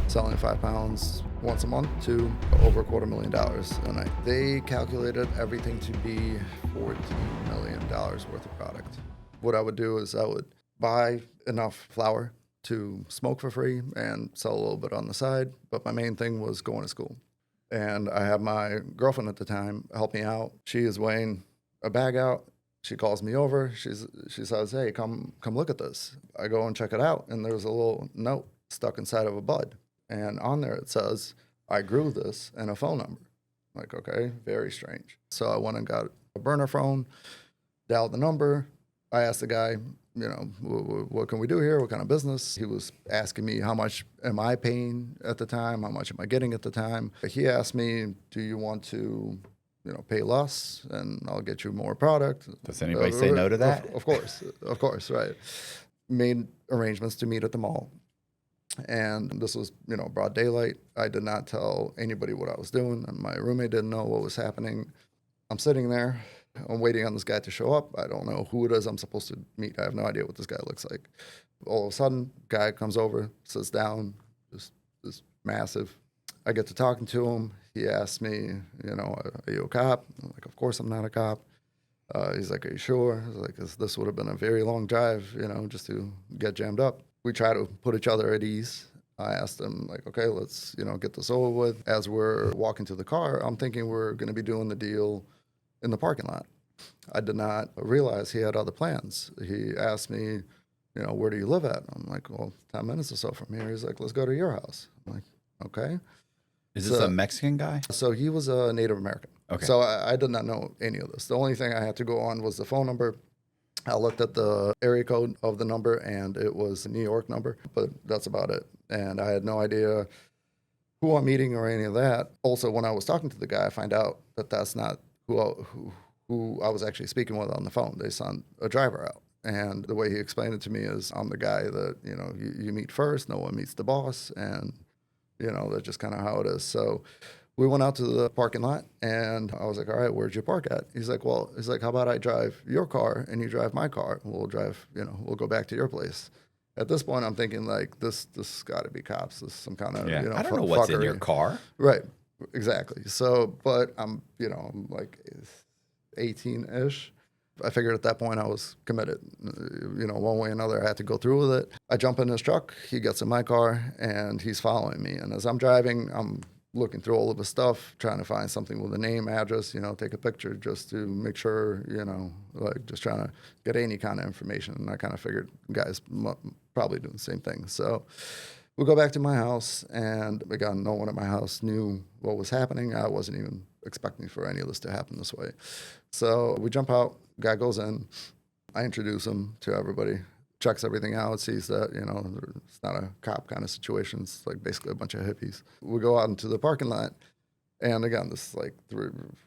selling 5 pounds once a month to over $250,000 a night. They calculated everything to be $14 million worth of product. What I would do is I would buy enough flour to smoke for free and sell a little bit on the side, but my main thing was going to school. And I had my girlfriend at the time help me out. She is weighing a bag out. She calls me over. She says, "Hey, come look at this." I go and check it out, and there's a little note stuck inside of a bud. And on there it says, "I grew this," and a phone number. I'm like, okay, very strange. So I went and got a burner phone, dialed the number. I asked the guy, what can we do here? What kind of business? He was asking me how much am I paying at the time? How much am I getting at the time? He asked me, "Do you want to, pay less and I'll get you more product?" Does anybody say no to that? Of course, right. Made arrangements to meet at the mall. And this was, broad daylight. I did not tell anybody what I was doing, and my roommate didn't know what was happening. I'm sitting there. I'm waiting on this guy to show up. I don't know who it is I'm supposed to meet. I have no idea what this guy looks like. All of a sudden, guy comes over, sits down, this massive. I get to talking to him. He asks me, "Are you a cop?" I'm like, "Of course I'm not a cop." He's like, "Are you sure?" I was like, "This would have been a very long drive, just to get jammed up." We try to put each other at ease. I asked him, like, "Okay, let's, get this over with." As we're walking to the car, I'm thinking we're going to be doing the deal in the parking lot. I did not realize he had other plans. He asked me, "Where do you live at?" I'm like, "Well, 10 minutes or so from here." He's like, "Let's go to your house." I'm like, "Okay." Is this a Mexican guy? So he was a Native American. Okay. So I did not know any of this. The only thing I had to go on was the phone number. I looked at the area code of the number, and it was a New York number, but that's about it. And I had no idea who I'm meeting or any of that. Also, when I was talking to the guy, I find out that that's not who I was actually speaking with on the phone. They sent a driver out. And the way he explained it to me is, I'm the guy that, you meet first, no one meets the boss, and, that's just kind of how it is. So we went out to the parking lot, and I was like, "All right, where'd you park at?" He's like, "How about I drive your car and you drive my car? We'll drive, we'll go back to your place." At this point, I'm thinking, like, this got to be cops. This is some kind of, I don't know what's in your car. Right. Exactly. So, but I'm like 18-ish. I figured at that point I was committed. One way or another, I had to go through with it. I jump in his truck. He gets in my car, and he's following me. And as I'm driving, I'm looking through all of his stuff, trying to find something with a name, address, take a picture just to make sure, like just trying to get any kind of information. And I kind of figured guys probably doing the same thing. So we go back to my house, and again, no one at my house knew what was happening. I wasn't even expecting for any of this to happen this way. So we jump out, guy goes in, I introduce him to everybody, checks everything out, sees that, it's not a cop kind of situation. It's like basically a bunch of hippies. We go out into the parking lot, and again, this is like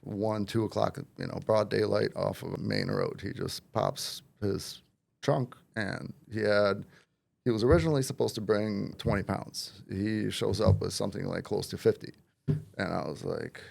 1, 2 o'clock, broad daylight off of a main road. He just pops his trunk, and he was originally supposed to bring 20 pounds. He shows up with something like close to 50. And I was like,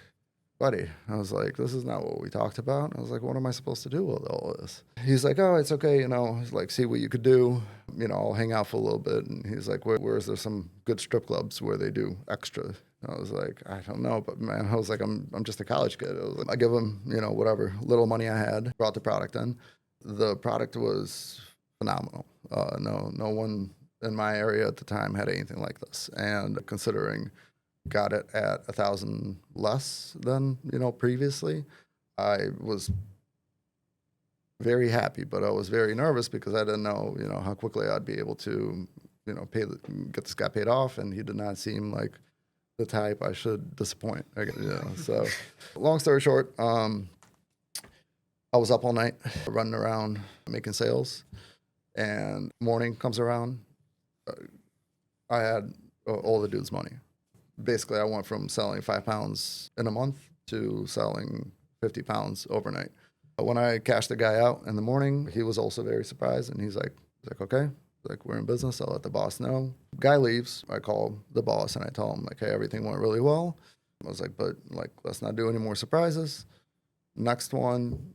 "Buddy," I was like, "this is not what we talked about." I was like, "What am I supposed to do with all of this?" He's like, "Oh, it's okay, he's like, see what you could do. I'll hang out for a little bit." And he's like, where is there some good strip clubs where they do extra? I was like, "I don't know, but man," I was like, I'm just a college kid. I give him, whatever little money I had, brought the product in. The product was phenomenal. No one in my area at the time had anything like this. And considering got it at 1,000 less than, previously, I was very happy, but I was very nervous because I didn't know, how quickly I'd be able to, get this guy paid off. And he did not seem like the type I should disappoint. So long story short, I was up all night running around making sales, and morning comes around. I had all the dude's money. Basically, I went from selling 5 pounds in a month to selling 50 pounds overnight. When I cashed the guy out in the morning, he was also very surprised, and he's like, "Okay, like, we're in business. I'll let the boss know." Guy leaves. I call the boss, and I tell him, like, "Hey, everything went really well." I was like, "But, like, let's not do any more surprises. Next one,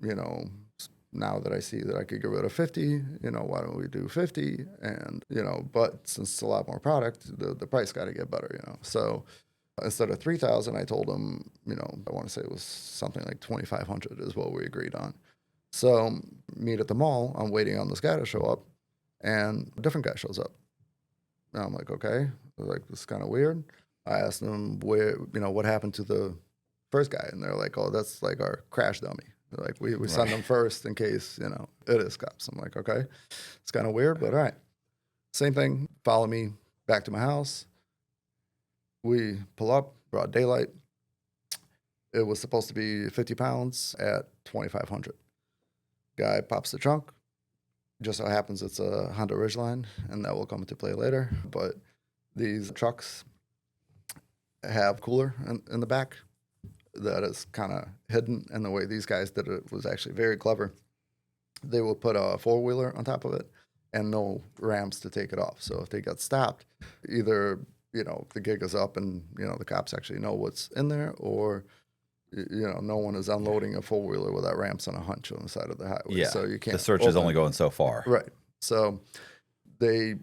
now that I see that I could get rid of 50, why don't we do 50? And, but since it's a lot more product, the price got to get better, So instead of 3,000, I told him, I want to say it was something like 2,500 is what we agreed on. So meet at the mall. I'm waiting on this guy to show up, and a different guy shows up. And I'm like, okay, this is kind of weird. I asked them what happened to the first guy, and they're like, oh, that's like our crash dummy. They're like, we send them first in case, it is cops. I'm like, okay, it's kind of weird, but all right. Same thing, follow me back to my house. We pull up, broad daylight. It was supposed to be 50 pounds at 2,500. Guy pops the trunk. Just so happens it's a Honda Ridgeline, and that will come into play later. But these trucks have cooler in the back that is kind of hidden, and the way these guys did it was actually very clever. They will put a four-wheeler on top of it and no ramps to take it off. So if they get stopped, either the gig is up and the cops actually know what's in there, or no one is unloading a four-wheeler without ramps on a hunch on the side of the highway. Yeah, so you can't. The search is only going so far. Right. So they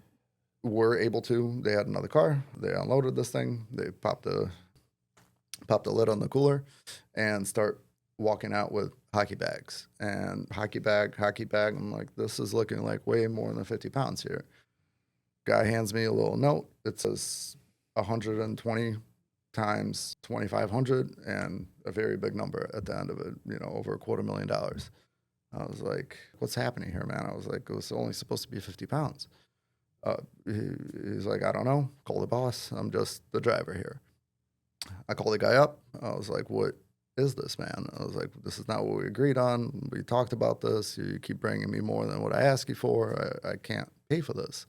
were able to. They had another car. They unloaded this thing. They popped the lid on the cooler and start walking out with hockey bags. And hockey bag. I'm like, this is looking like way more than 50 pounds here. Guy hands me a little note. It says 120 times 2,500 and a very big number at the end of it, over $250,000. I was like, what's happening here, man? I was like, it was only supposed to be 50 pounds. He's like, I don't know. Call the boss. I'm just the driver here. I called the guy up. I was like, what is this, man? I was like, this is not what we agreed on. We talked about this. You keep bringing me more than what I asked you for. I can't pay for this.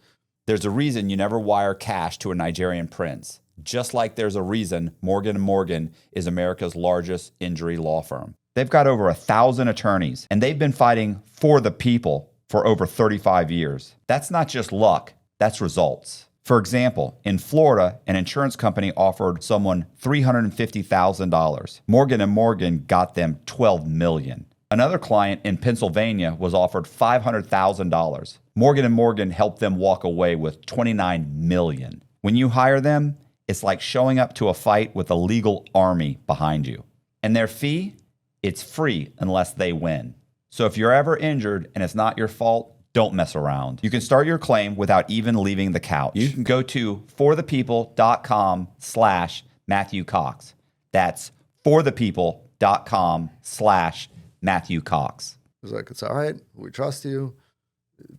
There's a reason you never wire cash to a Nigerian prince, just like there's a reason Morgan & Morgan is America's largest injury law firm. They've got over 1,000 attorneys, and they've been fighting for the people for over 35 years. That's not just luck, that's results. For example, in Florida, an insurance company offered someone $350,000. Morgan & Morgan got them $12 million. Another client in Pennsylvania was offered $500,000. Morgan & Morgan helped them walk away with $29 million. When you hire them, it's like showing up to a fight with a legal army behind you. And their fee? It's free unless they win. So if you're ever injured and it's not your fault, don't mess around. You can start your claim without even leaving the couch. You can go to forthepeople.com/Matthew Cox. That's forthepeople.com/Matthew Cox. It was like, it's all right. We trust you.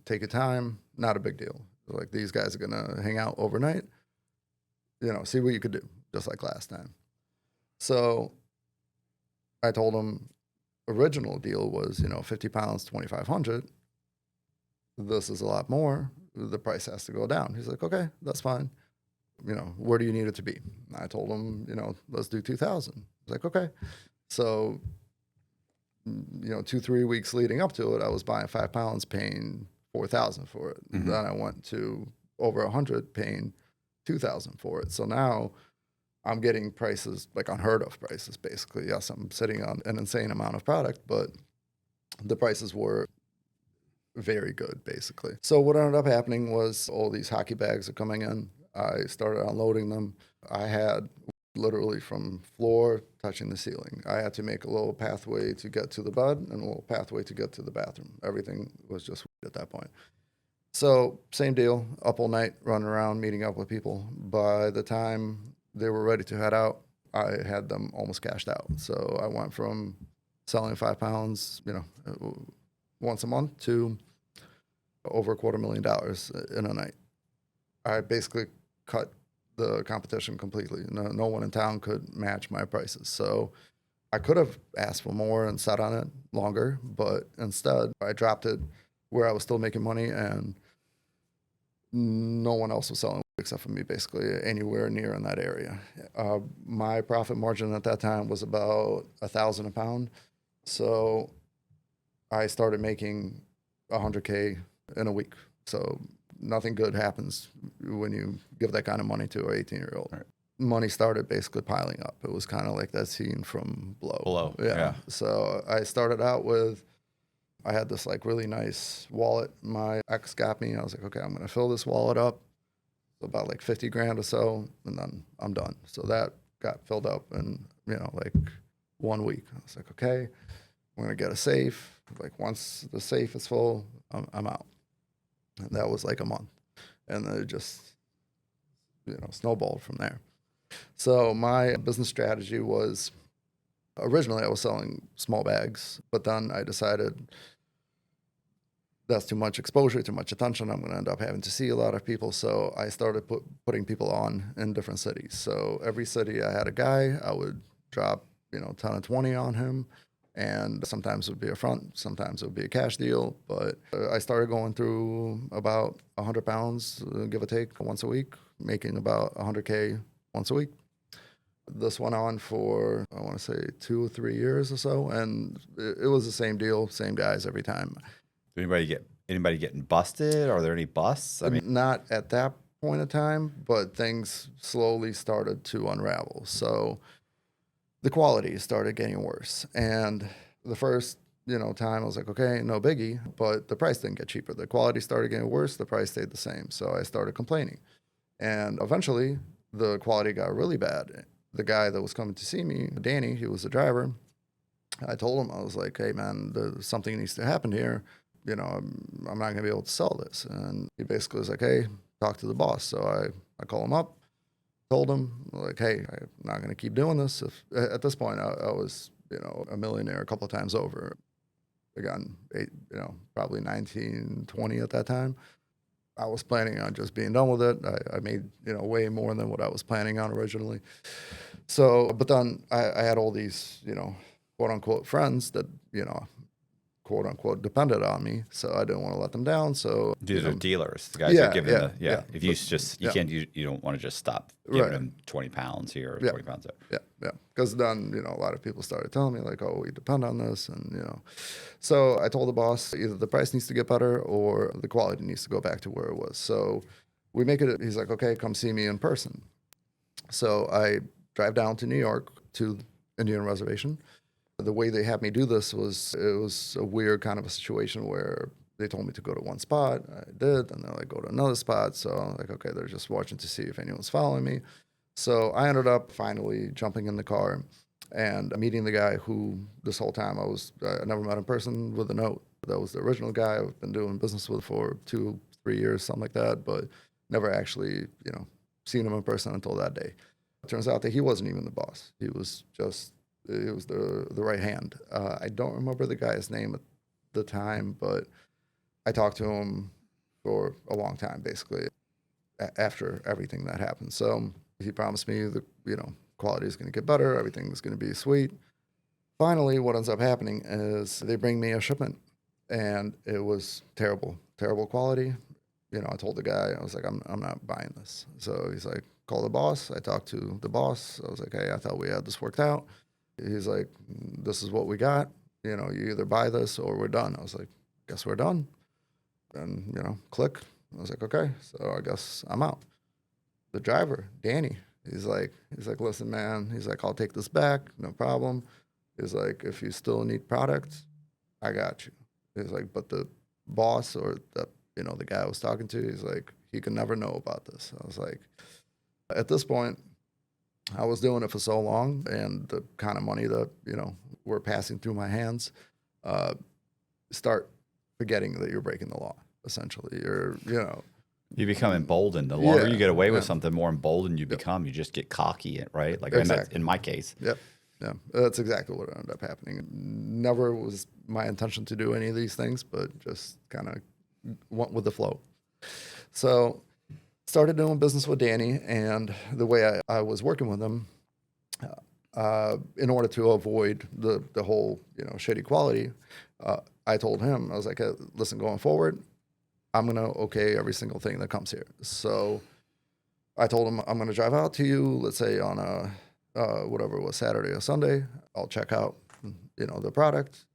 Take your time. Not a big deal. Like, these guys are going to hang out overnight. See what you could do, just like last time. So I told him original deal was, 50 pounds, 2,500. This is a lot more. The price has to go down. He's like, okay, that's fine. Where do you need it to be? And I told him, let's do 2,000. He's like, okay. So, 2-3 weeks leading up to it, I was buying 5 pounds, paying 4,000 for it. Mm-hmm. Then I went to over 100, paying 2,000 for it. So now I'm getting prices, like unheard of prices, basically. Yes, I'm sitting on an insane amount of product, but the prices were very good, basically. So what ended up happening was all these hockey bags are coming in. I started unloading them. I had literally from floor touching the ceiling. I had to make a little pathway to get to the bed and a little pathway to get to the bathroom. Everything was just at that point. So same deal, up all night, running around, meeting up with people. By the time they were ready to head out, I had them almost cashed out. So I went from selling 5 pounds, once a month to over $250,000 in a night. I basically cut the competition completely. No one in town could match my prices. So I could have asked for more and sat on it longer, but instead I dropped it where I was still making money and no one else was selling except for me, basically anywhere near in that area. My profit margin at that time was about $1,000 a pound. So I started making $100K in a week. So nothing good happens when you give that kind of money to an 18-year-old. Right. Money started basically piling up. It was kind of like that scene from Blow. Yeah. So I started out with I had this like really nice wallet my ex got me. I was like, okay, I'm going to fill this wallet up, about like 50 grand or so, and then I'm done. So that got filled up in, like 1 week. I was like, okay, I'm going to get a safe. Like once the safe is full, I'm out. And that was like a month. And then it just, snowballed from there. So my business strategy was, originally I was selling small bags, but then I decided that's too much exposure, too much attention. I'm going to end up having to see a lot of people. So I started putting people on in different cities. So every city I had a guy, I would drop, 10 or 20 on him. And sometimes it would be a front, sometimes it would be a cash deal. But I started going through about 100 pounds, give or take, once a week, making about 100K once a week. This went on for, I want to say, 2 or 3 years or so. And it was the same deal, same guys every time. Did anybody getting busted? Are there any busts? I mean, not at that point in time, but things slowly started to unravel. So the quality started getting worse. And the first, time I was like, okay, no biggie, but the price didn't get cheaper. The quality started getting worse. The price stayed the same. So I started complaining. And eventually the quality got really bad. The guy that was coming to see me, Danny, he was the driver. I told him, I was like, hey man, something needs to happen here. I'm not going to be able to sell this. And he basically was like, hey, talk to the boss. So I call him up, told him, like, hey, I'm not going to keep doing this. At this point, I was, a millionaire a couple of times over. Again, probably 19, 20 at that time. I was planning on just being done with it. I made, way more than what I was planning on originally. So, but then I had all these, quote unquote friends that, quote unquote depended on me, so I didn't want to let them down. So these are dealers, the guys who are giving If you can't, you don't want to just stop giving them 20 pounds here or 20 pounds there. Yeah. Because then a lot of people started telling me like, oh, we depend on this, and So I told the boss either the price needs to get better or the quality needs to go back to where it was. So we make it. He's like, okay, come see me in person. So I drive down to New York to Indian reservation. The way they had me do this was, it was a weird kind of a situation where they told me to go to one spot. I did, and they're like, go to another spot. So I'm like, okay, they're just watching to see if anyone's following me. So I ended up finally jumping in the car and meeting the guy who this whole time I never met in person, with a note. That was the original guy I've been doing business with for 2-3 years, something like that, but never actually, seen him in person until that day. It turns out that he wasn't even the boss. He was just, it was the right hand. I don't remember the guy's name at the time, but I talked to him for a long time, basically, after everything that happened. So he promised me the quality is going to get better, everything is going to be sweet. Finally, what ends up happening is they bring me a shipment, and it was terrible quality. I told the guy, I was like, I'm not buying this. So he's like, call the boss. I talked to the boss. I was like, hey, I thought we had this worked out. He's like, this is what we got. You either buy this or we're done. I was like, guess we're done. And, click. I was like, okay, so I guess I'm out. The driver, Danny, he's like, listen, man. He's like, I'll take this back. No problem. He's like, if you still need product, I got you. He's like, but the boss or the guy I was talking to, he's like, he can never know about this. I was like, at this point, I was doing it for so long, and the kind of money that, were passing through my hands, start forgetting that you're breaking the law, essentially. You become emboldened. The longer you get away with something, more emboldened you become. You just get cocky, right? Like in my case. Yep. Yeah, that's exactly what ended up happening. Never was my intention to do any of these things, but just kind of went with the flow. So started doing business with Danny, and the way I was working with him, in order to avoid the whole shitty quality, I told him, I was like, hey, listen, going forward, I'm gonna okay every single thing that comes here. So I told him, I'm gonna drive out to you, let's say on a whatever it was, Saturday or Sunday. I'll check out the product,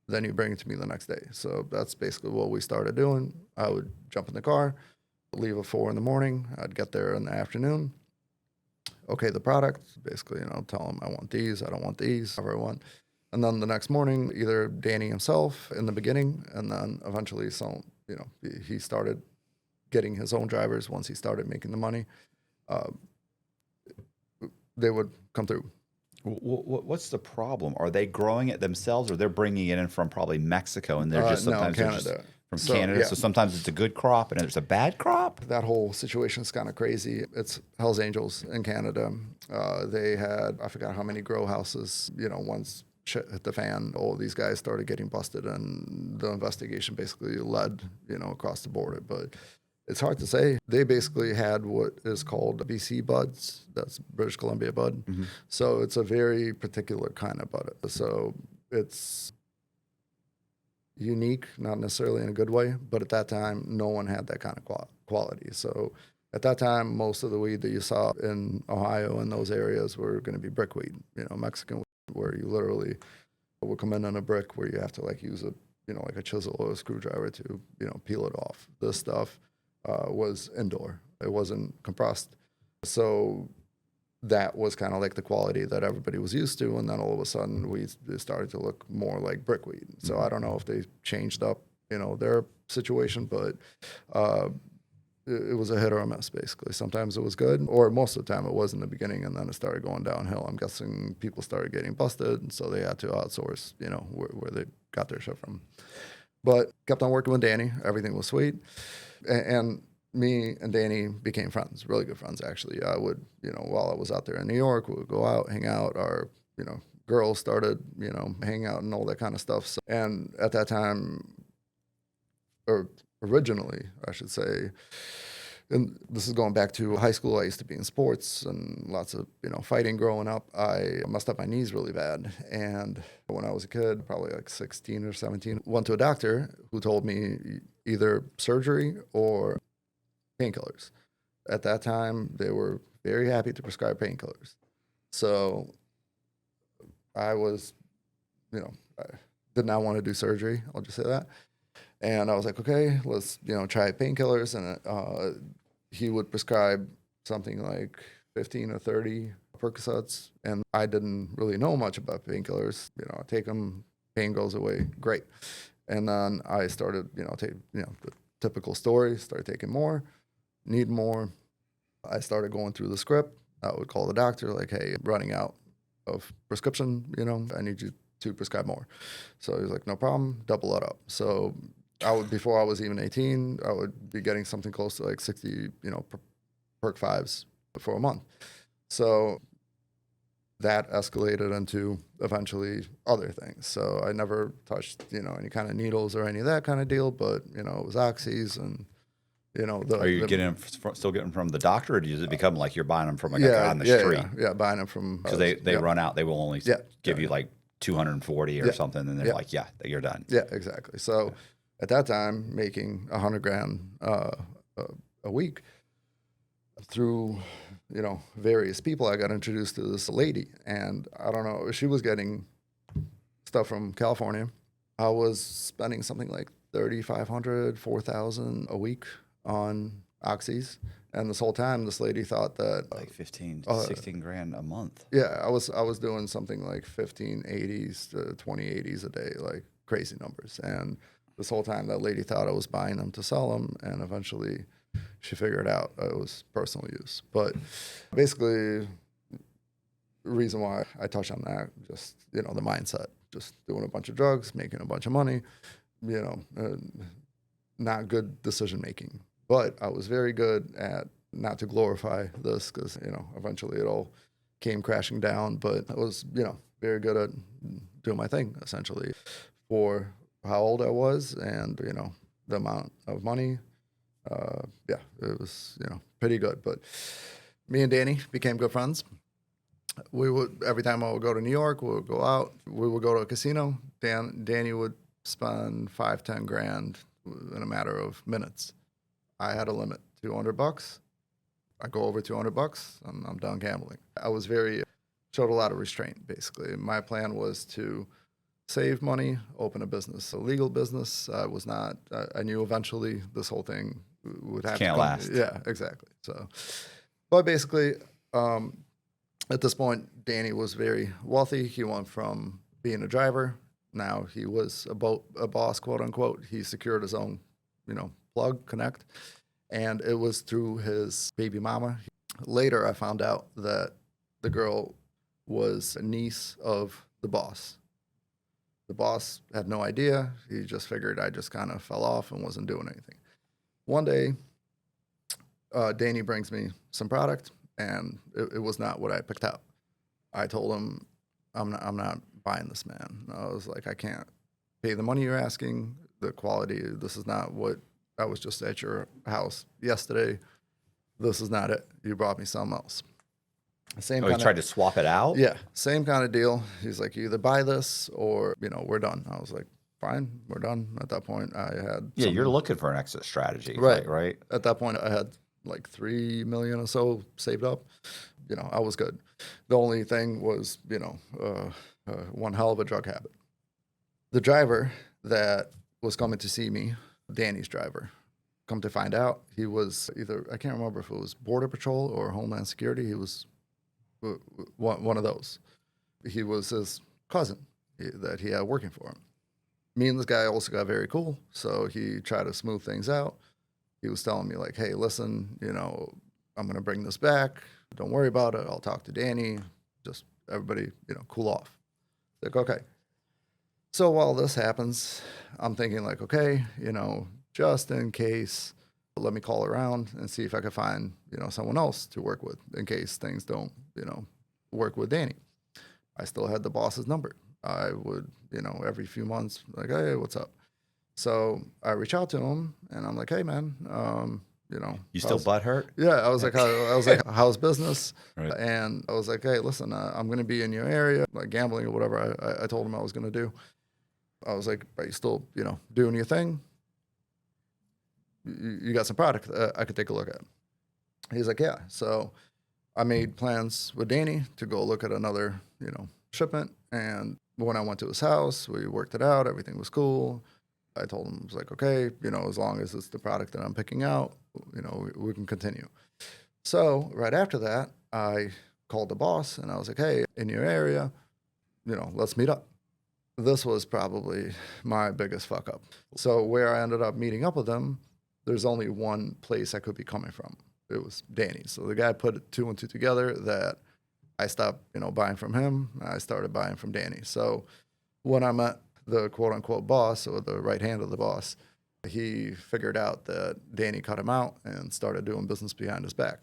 then you bring it to me the next day. So that's basically what we started doing. I would jump in the car, leave at 4 a.m. I'd get there in the afternoon. Okay, the product, basically, tell them I want these, I don't want these, whatever I want. And then the next morning, either Danny himself in the beginning, and then eventually, he started getting his own drivers once he started making the money. They would come through. What's the problem? Are they growing it themselves, or they're bringing it in from probably Mexico, and they're just sometimes no, they're just Canada. from Canada? Yeah. So sometimes it's a good crop and there's a bad crop. That whole situation is kind of crazy. It's Hell's Angels in Canada. They had, I forgot how many grow houses, once shit hit the fan, all these guys started getting busted, and the investigation basically led, across the border. But it's hard to say. They basically had what is called BC buds. That's British Columbia bud. Mm-hmm. So it's a very particular kind of bud. So it's unique, not necessarily in a good way, but at that time, no one had that kind of quality. So at that time, most of the weed that you saw in Ohio and those areas were going to be brickweed, Mexican weed, where you literally will come in on a brick where you have to use a, like a chisel or a screwdriver to, peel it off. This stuff was indoor. It wasn't compressed. So that was kind of like the quality that everybody was used to. And then all of a sudden it started to look more like brickweed. So I don't know if they changed up, their situation, but it was a hit or a miss, basically. Sometimes it was good, or most of the time it was in the beginning, and then it started going downhill. I'm guessing people started getting busted, and so they had to outsource, where they got their shit from. But kept on working with Danny. Everything was sweet. And me and Danny became friends, really good friends, actually. I would, while I was out there in New York, we would go out, hang out. Our, girls started, hanging out and all that kind of stuff. So, and at that time, or originally, I should say, and this is going back to high school. I used to be in sports and lots of, fighting growing up. I messed up my knees really bad. And when I was a kid, probably like 16 or 17, went to a doctor who told me either surgery or painkillers. At that time, they were very happy to prescribe painkillers. So I was, I did not want to do surgery. I'll just say that. And I was like, okay, let's, try painkillers. And he would prescribe something like 15 or 30 Percocets. And I didn't really know much about painkillers. I take them, pain goes away, great. And then I started, the typical story, started taking more, need more. I started going through the script. I would call the doctor like, hey, I'm running out of prescription, I need you to prescribe more. So he was like, no problem, double it up. So before I was even 18, I would be getting something close to like 60, perk fives for a month. So that escalated into eventually other things. So I never touched, any kind of needles or any of that kind of deal, but, it was oxys and, Are you still getting them from the doctor, or does it become like you're buying them from a guy on the street? Yeah, buying them from. Because they run out. They will only give you like 240 or something, and they're like, yeah, you're done. Yeah, exactly. So at that time, making $100,000 a week through, various people, I got introduced to this lady, and I don't know, she was getting stuff from California. I was spending something like $3,500, $4,000 a week on oxys, and this whole time this lady thought that like 16 grand a month. Yeah, I was doing something like 1580s to 2080s a day, like crazy numbers. And this whole time that lady thought I was buying them to sell them, and eventually she figured out it was personal use. But basically, the reason why I touch on that, just the mindset, just doing a bunch of drugs, making a bunch of money, not good decision making. But I was very good at, not to glorify this, because eventually it all came crashing down. But I was very good at doing my thing, essentially, for how old I was and the amount of money. It was pretty good. But me and Danny became good friends. We would, every time I would go to New York, we would go out. We would go to a casino. Danny would spend $5-10 grand in a matter of minutes. I had a limit, $200. I go over $200, and I'm done gambling. I was showed a lot of restraint, basically. My plan was to save money, open a business, a legal business. I knew eventually this whole thing would have to come. Last. Yeah, exactly. So, but basically, at this point, Danny was very wealthy. He went from being a driver. Now he was a boss, quote unquote. He secured his own, plug connect, and it was through his baby mama. Later, I found out that the girl was a niece of the boss. The boss had no idea. He just figured I just kind of fell off and wasn't doing anything. One day, Danny brings me some product, and it was not what I picked out. I told him, I'm not buying this, man. I was like, I can't pay the money you're asking. The quality, this is not what I was just at your house yesterday. This is not it. You brought me something else. He tried to swap it out? Yeah, same kind of deal. He's like, you either buy this or, we're done. I was like, fine, we're done. At that point, I had... Yeah, you're looking for an exit strategy. Right. Right. At that point, I had like $3 million or so saved up. I was good. The only thing was, one hell of a drug habit. The driver that was coming to see me, Danny's driver, come to find out, he was either, I can't remember if it was Border Patrol or Homeland Security. He was one of those. He was his cousin that he had working for him. Me and this guy also got very cool, so he tried to smooth things out. He was telling me like, hey, listen, I'm going to bring this back. Don't worry about it. I'll talk to Danny. Just everybody, cool off. Like, okay. So while this happens, I'm thinking like, okay, just in case, let me call around and see if I can find, someone else to work with in case things don't, work with Danny. I still had the boss's number. I would, every few months, like, hey, what's up? So I reach out to him and I'm like, hey, man, You still butthurt? Yeah, I was like, how's business? Right. And I was like, hey, listen, I'm going to be in your area, like gambling or whatever. I told him I was going to do. I was like, are you still, doing your thing? You got some product I could take a look at. He's like, yeah. So I made plans with Danny to go look at another, shipment. And when I went to his house, we worked it out. Everything was cool. I told him, I was like, okay, as long as it's the product that I'm picking out, we can continue. So right after that, I called the boss and I was like, hey, in your area, let's meet up. This was probably my biggest fuck up. So where I ended up meeting up with him, there's only one place I could be coming from. It was Danny. So the guy put two and two together that I stopped, buying from him. I started buying from Danny. So when I met the quote unquote boss or the right hand of the boss, he figured out that Danny cut him out and started doing business behind his back.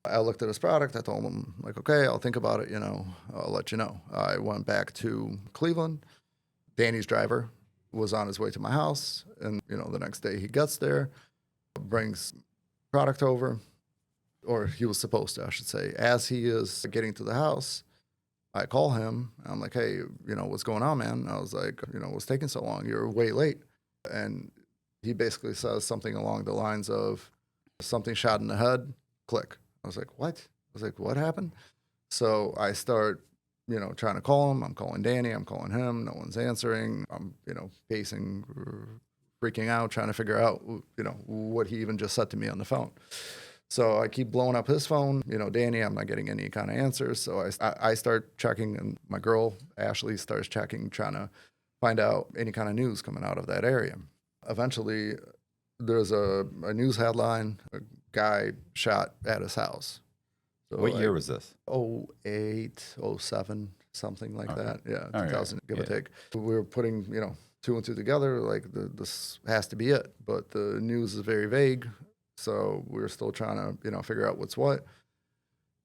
I looked at his product. I told him like, okay, I'll think about it. I'll let you know. I went back to Cleveland. Danny's driver was on his way to my house. And, the next day he gets there, brings product over, or he was supposed to, I should say. As he is getting to the house, I call him. I'm like, hey, what's going on, man? I was like, what's taking so long? You're way late. And he basically says something along the lines of something shot in the head, click. I was like, what? I was like, what happened? So I start, trying to call him. I'm calling Danny. I'm calling him. No one's answering. I'm, pacing, freaking out, trying to figure out, what he even just said to me on the phone. So I keep blowing up his phone, Danny, I'm not getting any kind of answers. So I start checking, and my girl, Ashley, starts checking, trying to find out any kind of news coming out of that area. Eventually, there's a news headline, a guy shot at his house. So what year was this? 08, 07, something like that. Yeah, All 2000, right. give or take. We were putting, two and two together, like this has to be it. But the news is very vague. So we're still trying to, figure out what's what.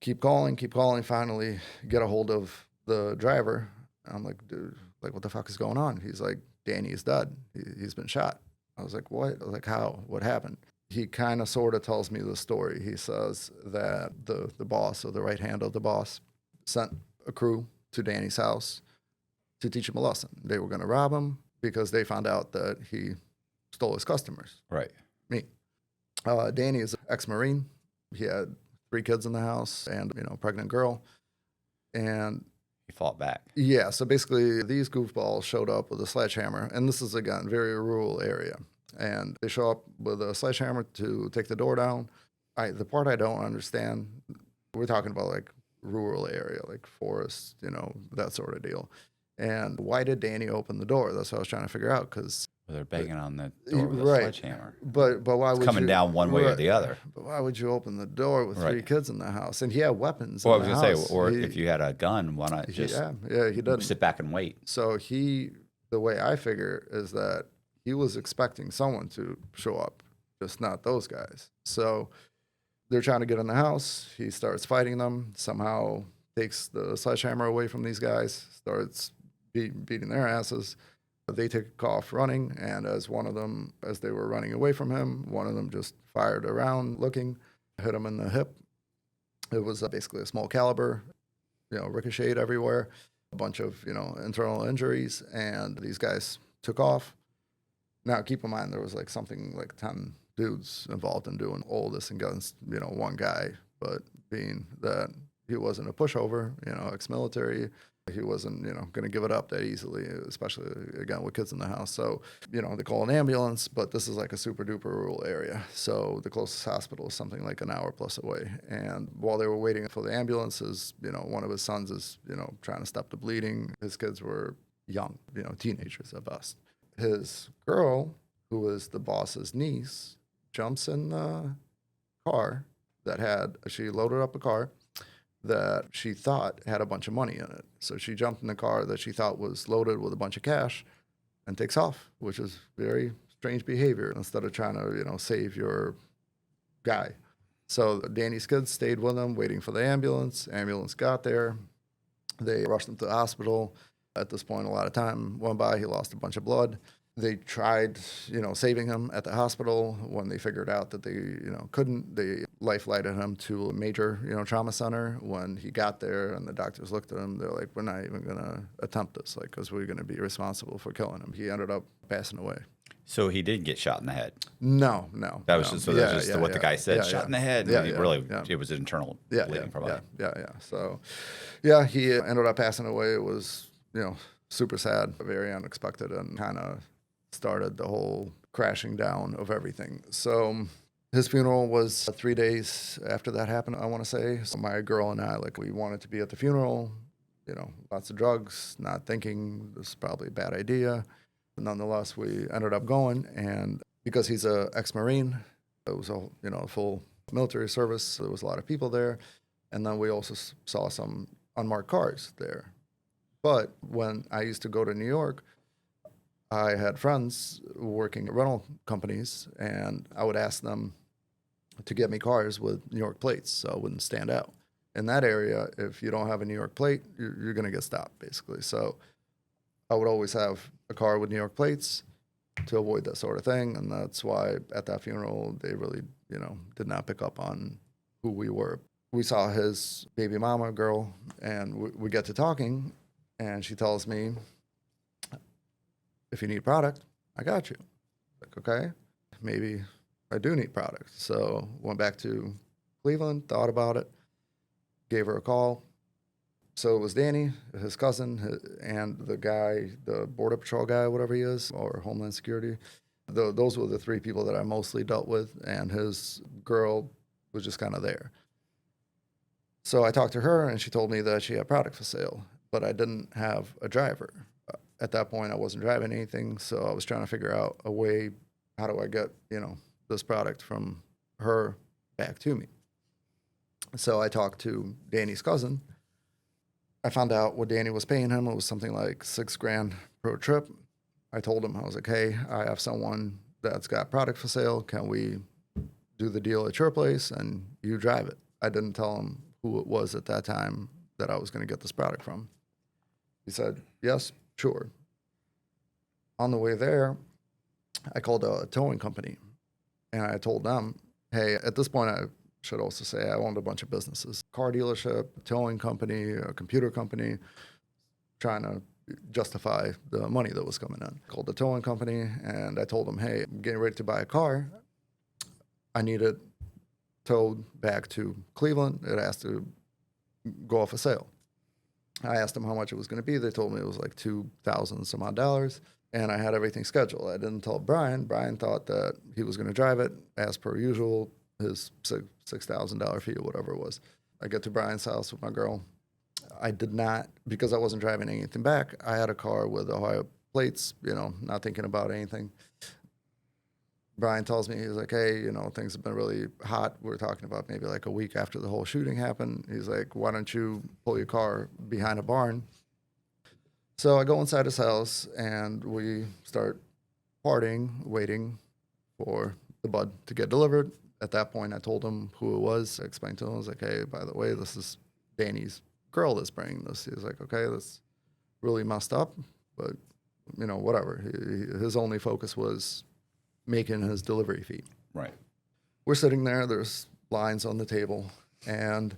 Keep calling. Finally get a hold of the driver. I'm like, dude, like, what the fuck is going on? He's like, Danny is dead. He's been shot. I was like, what? I was like, how? What happened? He kind of sort of tells me the story. He says that the boss, or the right hand of the boss, sent a crew to Danny's house to teach him a lesson. They were going to rob him because they found out that he stole his customers. Right. Me. Danny is an ex-Marine. He had 3 kids in the house and, a pregnant girl. And he fought back. Yeah. So basically these goofballs showed up with a sledgehammer. And this is, again, very rural area. And they show up with a sledgehammer to take the door down. The part I don't understand, we're talking about like rural area, like forest, that sort of deal. And why did Danny open the door? That's what I was trying to figure out. Because they're banging on the door with a right, sledgehammer. but why would Coming you, down one way or the other. But why would you open the door with three kids in the house? And he had weapons. Well, I in was the going to house. say, or if you had a gun, why not just he didn't sit back and wait? So the way I figure is that he was expecting someone to show up, just not those guys. So they're trying to get in the house. He starts fighting them, somehow takes the sledgehammer away from these guys, starts beating their asses. They take off running, and as they were running away from him, one of them just fired around looking, hit him in the hip. It was basically a small caliber, ricocheted everywhere, a bunch of, internal injuries, and these guys took off. Now, keep in mind, there was like something like 10 dudes involved in doing all this against, one guy, but being that he wasn't a pushover, ex-military, he wasn't, going to give it up that easily, especially, again, with kids in the house. So, they call an ambulance, but this is like a super duper rural area. So the closest hospital is something like an hour plus away. And while they were waiting for the ambulances, one of his sons is, trying to stop the bleeding. His kids were young, teenagers at best. His girl, who was the boss's niece, jumps in the car she loaded up a car that she thought had a bunch of money in it. So she jumped in the car that she thought was loaded with a bunch of cash and takes off, which is very strange behavior instead of trying to, save your guy. So Danny's kids stayed with him, waiting for the ambulance. Ambulance got there. They rushed him to the hospital. At this point, a lot of time went by. He lost a bunch of blood. They tried, saving him at the hospital. When they figured out that they, couldn't, they life-flighted him to a major, trauma center. When he got there and the doctors looked at him, they're like, we're not even going to attempt this, because we're going to be responsible for killing him. He ended up passing away. So he did get shot in the head? No. That was just what the guy said, shot in the head. It was internal bleeding from it. So, he ended up passing away. It was, super sad, very unexpected, and kind of started the whole crashing down of everything. So his funeral was 3 days after that happened, I want to say. So my girl and I, we wanted to be at the funeral, lots of drugs, not thinking this is probably a bad idea. Nonetheless, we ended up going, and because he's an ex-Marine, it was a full military service. So there was a lot of people there. And then we also saw some unmarked cars there. But when I used to go to New York, I had friends working at rental companies, and I would ask them to get me cars with New York plates so I wouldn't stand out. In that area, if you don't have a New York plate, you're going to get stopped, basically. So I would always have a car with New York plates to avoid that sort of thing, and that's why at that funeral, they really, did not pick up on who we were. We saw his baby mama girl, and we get to talking, and she tells me, if you need product, I got you. Okay, maybe I do need product. So went back to Cleveland, thought about it, gave her a call. So it was Danny, his cousin, and the guy, the Border Patrol guy, whatever he is, or Homeland Security. Those were the three people that I mostly dealt with, and his girl was just kind of there. So I talked to her, and she told me that she had product for sale, but I didn't have a driver. At that point, I wasn't driving anything, so I was trying to figure out a way, how do I get, this product from her back to me? So I talked to Danny's cousin. I found out what Danny was paying him. It was something like $6,000 per trip. I told him, I was like, hey, I have someone that's got product for sale. Can we do the deal at your place and you drive it? I didn't tell him who it was at that time that I was going to get this product from. He said, yes, sure. On the way there, I called a towing company, and I told them, hey, at this point, I should also say I owned a bunch of businesses, car dealership, towing company, a computer company, trying to justify the money that was coming in. Called the towing company, and I told them, hey, I'm getting ready to buy a car. I need it towed back to Cleveland. It has to go off a sale. I asked them how much it was going to be. They told me it was like $2,000 some odd dollars, and I had everything scheduled. I didn't tell Brian. Brian thought that he was going to drive it as per usual, his $6,000 fee or whatever it was. I get to Brian's house with my girl. I did not, because I wasn't driving anything back, I had a car with Ohio plates, not thinking about anything. Brian tells me, he's like, hey, things have been really hot. We're talking about maybe like a week after the whole shooting happened. He's like, why don't you pull your car behind a barn? So I go inside his house and we start partying, waiting for the bud to get delivered. At that point, I told him who it was. I explained to him, I was like, hey, by the way, this is Danny's girl that's bringing this. He was like, okay, that's really messed up, but, whatever. His only focus was making his delivery fee. Right. We're sitting there, there's lines on the table, and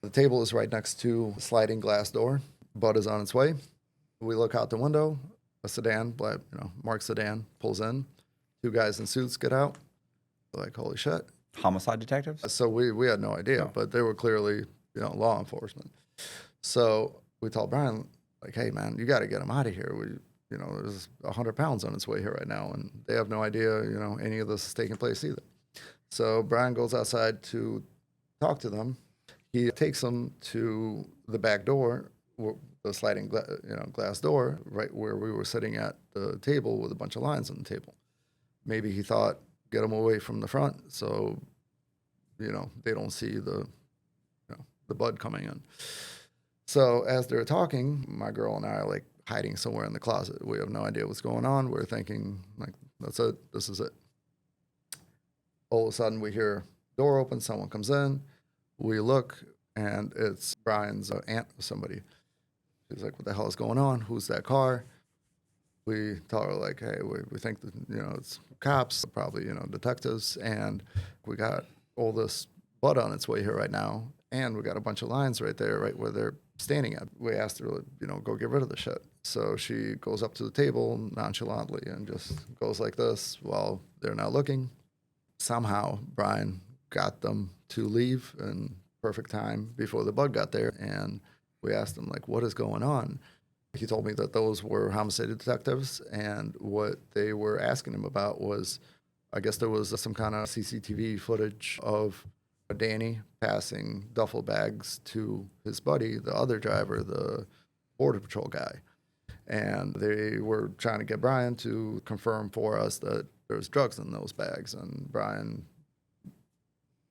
the table is right next to a sliding glass door. Bud is on its way. We look out the window, a sedan, marked sedan, pulls in. 2 guys in suits get out. We're like, holy shit. Homicide detectives? So we had no idea, but they were clearly, law enforcement. So we told Brian, like, hey, man, you got to get him out of here. There's 100 pounds on its way here right now, and they have no idea, any of this is taking place either. So Brian goes outside to talk to them. He takes them to the back door, the sliding glass door, right where we were sitting at the table with a bunch of lines on the table. Maybe he thought, get them away from the front so, they don't see the bud coming in. So as they're talking, my girl and I are like hiding somewhere in the closet. We have no idea what's going on. We're thinking, like, that's it. This is it. All of a sudden, we hear door open. Someone comes in. We look, and it's Brian's aunt or somebody. She's like, what the hell is going on? Who's that car? We tell her, like, hey, we think that, it's cops, probably, detectives, and we got all this blood on its way here right now, and we got a bunch of lines right there, right where they're standing at. We asked her, go get rid of the shit. So she goes up to the table nonchalantly and just goes like this while they're not looking. Somehow, Brian got them to leave in perfect time before the bud got there, and we asked him, like, what is going on? He told me that those were homicide detectives, and what they were asking him about was, I guess there was some kind of CCTV footage of Danny passing duffel bags to his buddy, the other driver, the Border Patrol guy. And they were trying to get Brian to confirm for us that there's drugs in those bags, and Brian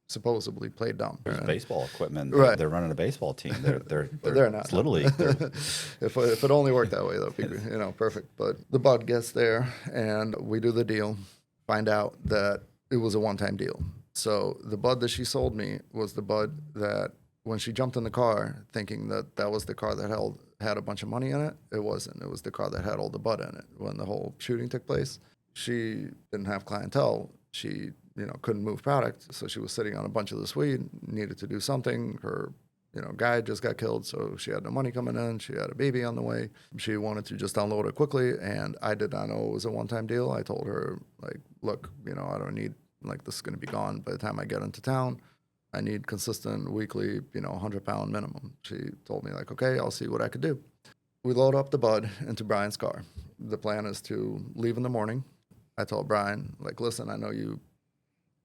supposedly played dumb. There's baseball equipment. Right. They're running a baseball team. They're not. It's Little League. If it only worked that way, that'd be perfect. But the bud gets there, and we do the deal. Find out that it was a one-time deal. So the bud that she sold me was the bud that when she jumped in the car, thinking that that was the car that had a bunch of money in it, it wasn't. It was the car that had all the bud in it. When the whole shooting took place, she didn't have clientele. She couldn't move product, so she was sitting on a bunch of this weed, needed to do something. Her, guy just got killed, so she had no money coming in. She had a baby on the way. She wanted to just unload it quickly, and I did not know it was a one-time deal. I told her, like, look, I don't need, like, this is going to be gone by the time I get into town. I need consistent weekly, 100-pound minimum. She told me, like, okay, I'll see what I could do. We load up the bud into Brian's car. The plan is to leave in the morning. I told Brian, like, listen, I know you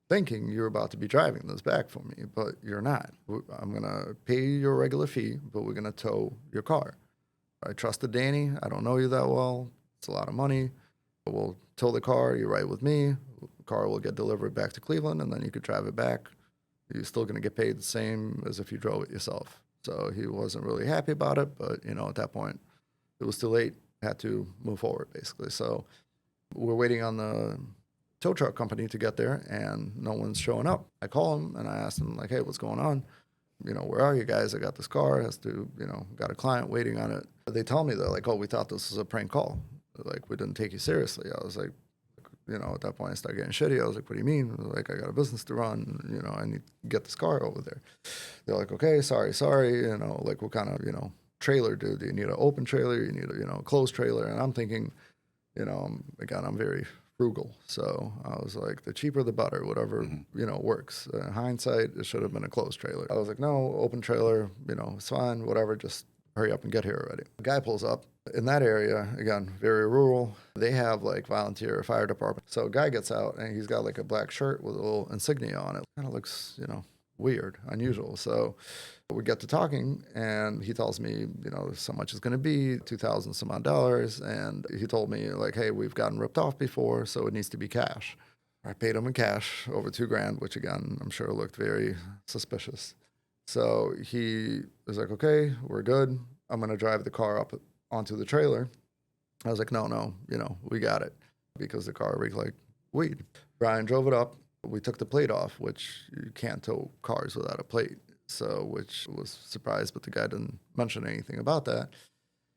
thinking you're about to be driving this back for me, but you're not. I'm going to pay you your regular fee, but we're going to tow your car. I trusted Danny. I don't know you that well. It's a lot of money. We'll tow the car. You ride with me. The car will get delivered back to Cleveland, and then you could drive it back. You're still going to get paid the same as if you drove it yourself. So he wasn't really happy about it, but, at that point, it was too late. Had to move forward, basically. So we're waiting on the tow truck company to get there, and no one's showing up. I call them, and I ask them, like, hey, what's going on? Where are you guys? I got this car. Has to, got a client waiting on it. They tell me, they're like, oh, we thought this was a prank call. They're like, we didn't take you seriously. I was like, at that point, I started getting shitty. I was like, what do you mean? Like, I got a business to run. I need to get this car over there. They're like, okay, sorry. Like, what kind of, trailer do you need? An open trailer? You need a, closed trailer? And I'm thinking, again, I'm very frugal. So I was like, the cheaper the better, whatever, works. Hindsight, it should have been a closed trailer. I was like, no, open trailer, it's fine, whatever, just hurry up and get here already. The guy pulls up. In that area, again, very rural, they have like volunteer fire department. So a guy gets out and he's got like a black shirt with a little insignia on it. Kind of looks, weird, unusual. So we get to talking, and he tells me, so much is going to be $2,000 some odd dollars. And he told me, like, hey, we've gotten ripped off before, so it needs to be cash. I paid him in cash over $2,000, which again, I'm sure looked very suspicious. So he was like, okay, we're good. I'm going to drive the car up onto the trailer. I was like, no, we got it, because the car reeked like weed. Brian drove it up. We took the plate off, which you can't tow cars without a plate. So, which was surprised, but the guy didn't mention anything about that.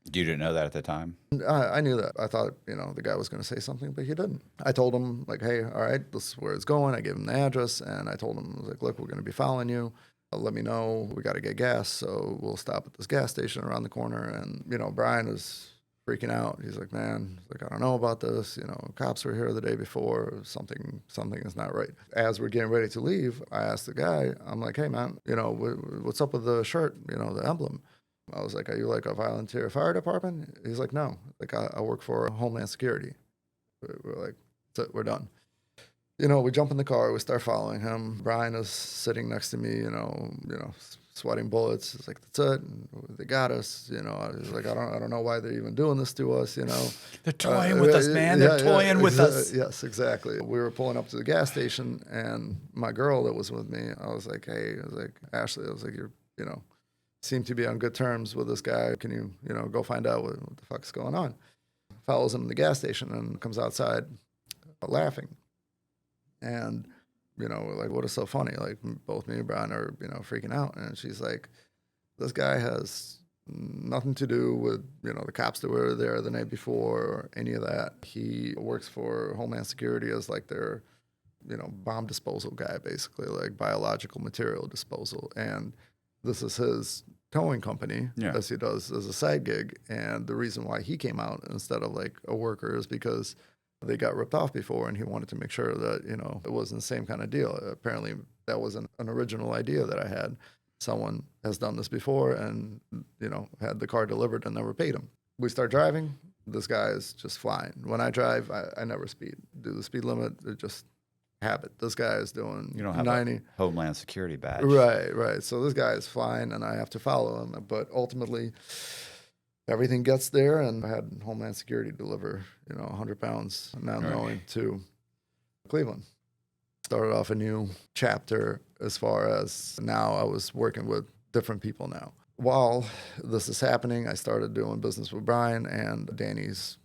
You didn't know that at the time? I knew that. I thought, the guy was going to say something, but he didn't. I told him, like, hey, all right, this is where it's going. I gave him the address, and I told him, I was like, look, we're going to be following you. Let me know. We got to get gas, so we'll stop at this gas station around the corner. And, Brian was freaking out. He's like, man, I don't know about this. Cops were here the day before. Something is not right. As we're getting ready to leave, I asked the guy, I'm like, hey, man, what's up with the shirt, the emblem? I was like, are you like a volunteer fire department? He's like, no, like I work for Homeland Security. We're like, that's it, we're done. We jump in the car, we start following him. Brian is sitting next to me, sweating bullets. He's like, that's it. And they got us. He's like, I don't know why they're even doing this to us. They're toying with us, man. They're toying with us. Yes, exactly. We were pulling up to the gas station, and my girl that was with me, I was like, hey, Ashley, you're, seem to be on good terms with this guy. Can you, go find out what the fuck's going on? Follows him to the gas station and comes outside laughing. And, we're like, what is so funny? Like, both me and Brian are, freaking out. And she's like, this guy has nothing to do with, the cops that were there the night before or any of that. He works for Homeland Security as like their, bomb disposal guy, basically, like biological material disposal. And this is his towing company, as he does as a side gig. And the reason why he came out instead of like a worker is because they got ripped off before, and he wanted to make sure that, it wasn't the same kind of deal. Apparently, that was an original idea that I had. Someone has done this before and, had the car delivered and never paid him. We start driving. This guy is just flying. When I drive, I never speed. Do the speed limit, it just habit. This guy is doing 90. You don't have a Homeland Security badge. Right. So this guy is flying, and I have to follow him. But ultimately, everything gets there, and I had Homeland Security deliver, 100 pounds, not knowing, to Cleveland. Started off a new chapter as far as now I was working with different people now. While this is happening, I started doing business with Brian and Danny's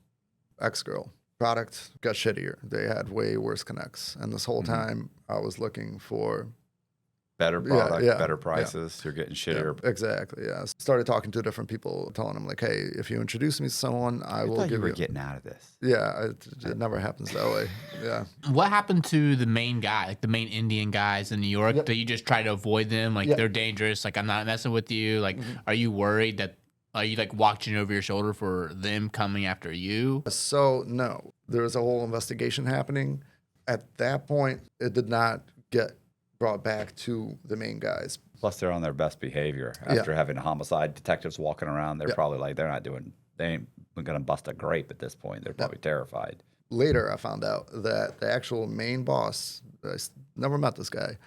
ex-girl. Product got shittier. They had way worse connects. And this whole time, I was looking for better product, better prices. You're getting shittier. Yeah, exactly. Yeah. Started talking to different people, telling them like, "Hey, if you introduce me to someone, I will give you." Were getting out of this. Yeah, it never happens that way. Yeah. What happened to the main guy, like the main Indian guys in New York? Yep. Do you just try to avoid them? Like they're dangerous. Like I'm not messing with you. Like, are you worried that? Are you like watching over your shoulder for them coming after you? So no, there was a whole investigation happening. At that point, it did not get brought back to the main guys. Plus, they're on their best behavior after having homicide detectives walking around. They're probably like, they ain't going to bust a grape at this point. They're probably terrified. Later, I found out that the actual main boss, I never met this guy.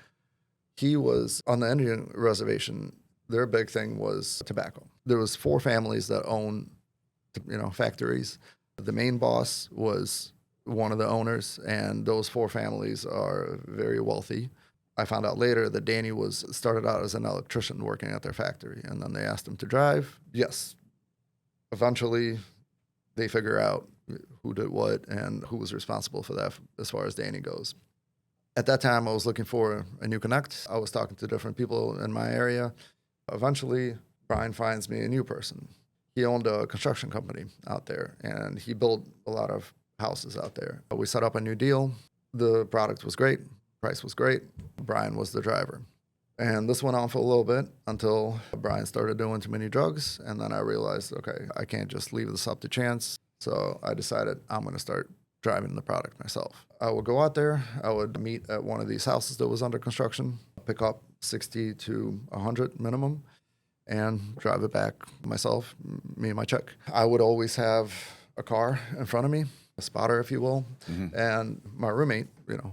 He was on the Indian reservation. Their big thing was tobacco. There was 4 families that owned, factories. The main boss was one of the owners, and those 4 families are very wealthy. I found out later that Danny started out as an electrician working at their factory, and then they asked him to drive. Yes. Eventually, they figure out who did what and who was responsible for that as far as Danny goes. At that time, I was looking for a new connect. I was talking to different people in my area. Eventually, Brian finds me a new person. He owned a construction company out there, and he built a lot of houses out there. We set up a new deal. The product was great. Price was great. Brian was the driver. And this went on for a little bit until Brian started doing too many drugs. And then I realized, okay, I can't just leave this up to chance. So I decided I'm going to start driving the product myself. I would go out there. I would meet at one of these houses that was under construction, pick up 60 to 100 minimum, and drive it back myself, me and my chick. I would always have a car in front of me, a spotter, if you will. And my roommate,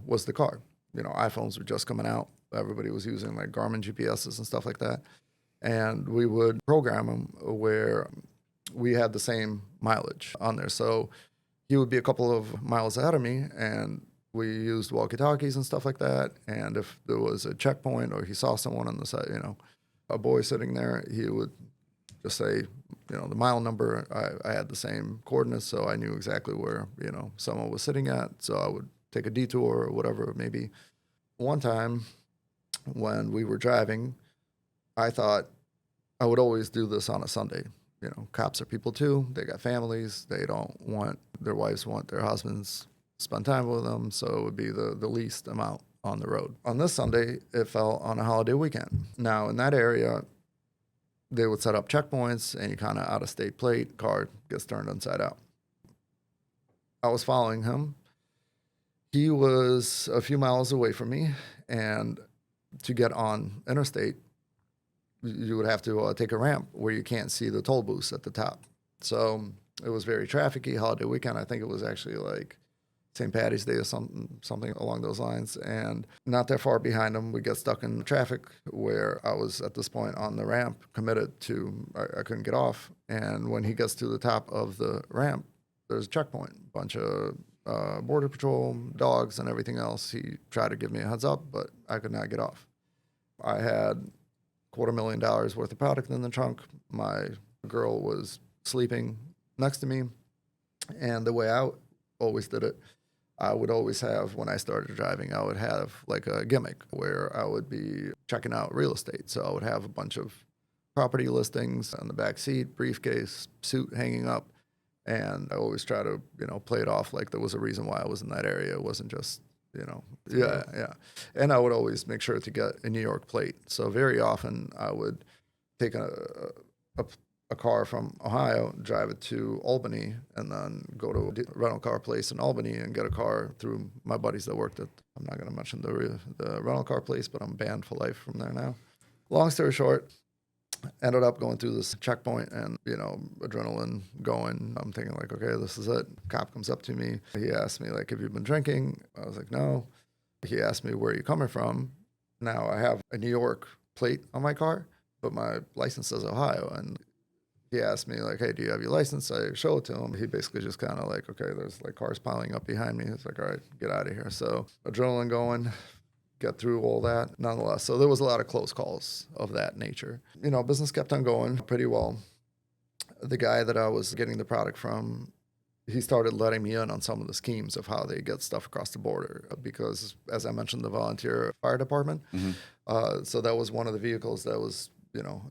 was the car. iPhones were just coming out. Everybody was using like Garmin GPSs and stuff like that. And we would program them where we had the same mileage on there. So he would be a couple of miles ahead of me, and we used walkie-talkies and stuff like that. And if there was a checkpoint or he saw someone on the side, a boy sitting there, he would just say, the mile number. I had the same coordinates, so I knew exactly where, someone was sitting at. So I would take a detour or whatever it may be. One time when we were driving, I thought I would always do this on a Sunday. Cops are people too. They got families. They don't want their wives want their husbands spend time with them. So it would be the least amount on the road. On this Sunday, it fell on a holiday weekend. Now in that area, they would set up checkpoints, and you kind of out of state plate, car gets turned inside out. I was following him. He was a few miles away from me, and to get on interstate, you would have to take a ramp where you can't see the toll booths at the top. So it was very trafficy, holiday weekend. I think it was actually like St. Patty's Day or something along those lines. And not that far behind him, we got stuck in traffic where I was at this point on the ramp committed to, I couldn't get off. And when he gets to the top of the ramp, there's a checkpoint, a bunch of Border Patrol, dogs, and everything else. He tried to give me a heads up, but I could not get off. I had $250,000 worth of product in the trunk. My girl was sleeping next to me. And the way I always did it, I would always have, when I started driving, I would have like a gimmick where I would be checking out real estate. So I would have a bunch of property listings on the back seat, briefcase, suit hanging up. And I always try to, play it off like there was a reason why I was in that area. It wasn't just, yeah. And I would always make sure to get a New York plate. So very often I would take a car from Ohio, drive it to Albany, and then go to a rental car place in Albany and get a car through my buddies that worked at, I'm not going to mention the rental car place, but I'm banned for life from there now. Long story short, ended up going through this checkpoint and, adrenaline going. I'm thinking like, okay, this is it. Cop comes up to me. He asked me like, have you been drinking? I was like, no. He asked me, where are you coming from? Now I have a New York plate on my car, but my license says Ohio. And he asked me like, hey, do you have your license? I show it to him. He basically just kind of like, okay, there's like cars piling up behind me. It's like, all right, get out of here. So adrenaline going. Get through all that nonetheless. So there was a lot of close calls of that nature. Business kept on going pretty well. The guy that I was getting the product from, he started letting me in on some of the schemes of how they get stuff across the border because, as I mentioned, the volunteer fire department. Mm-hmm. So that was one of the vehicles that was,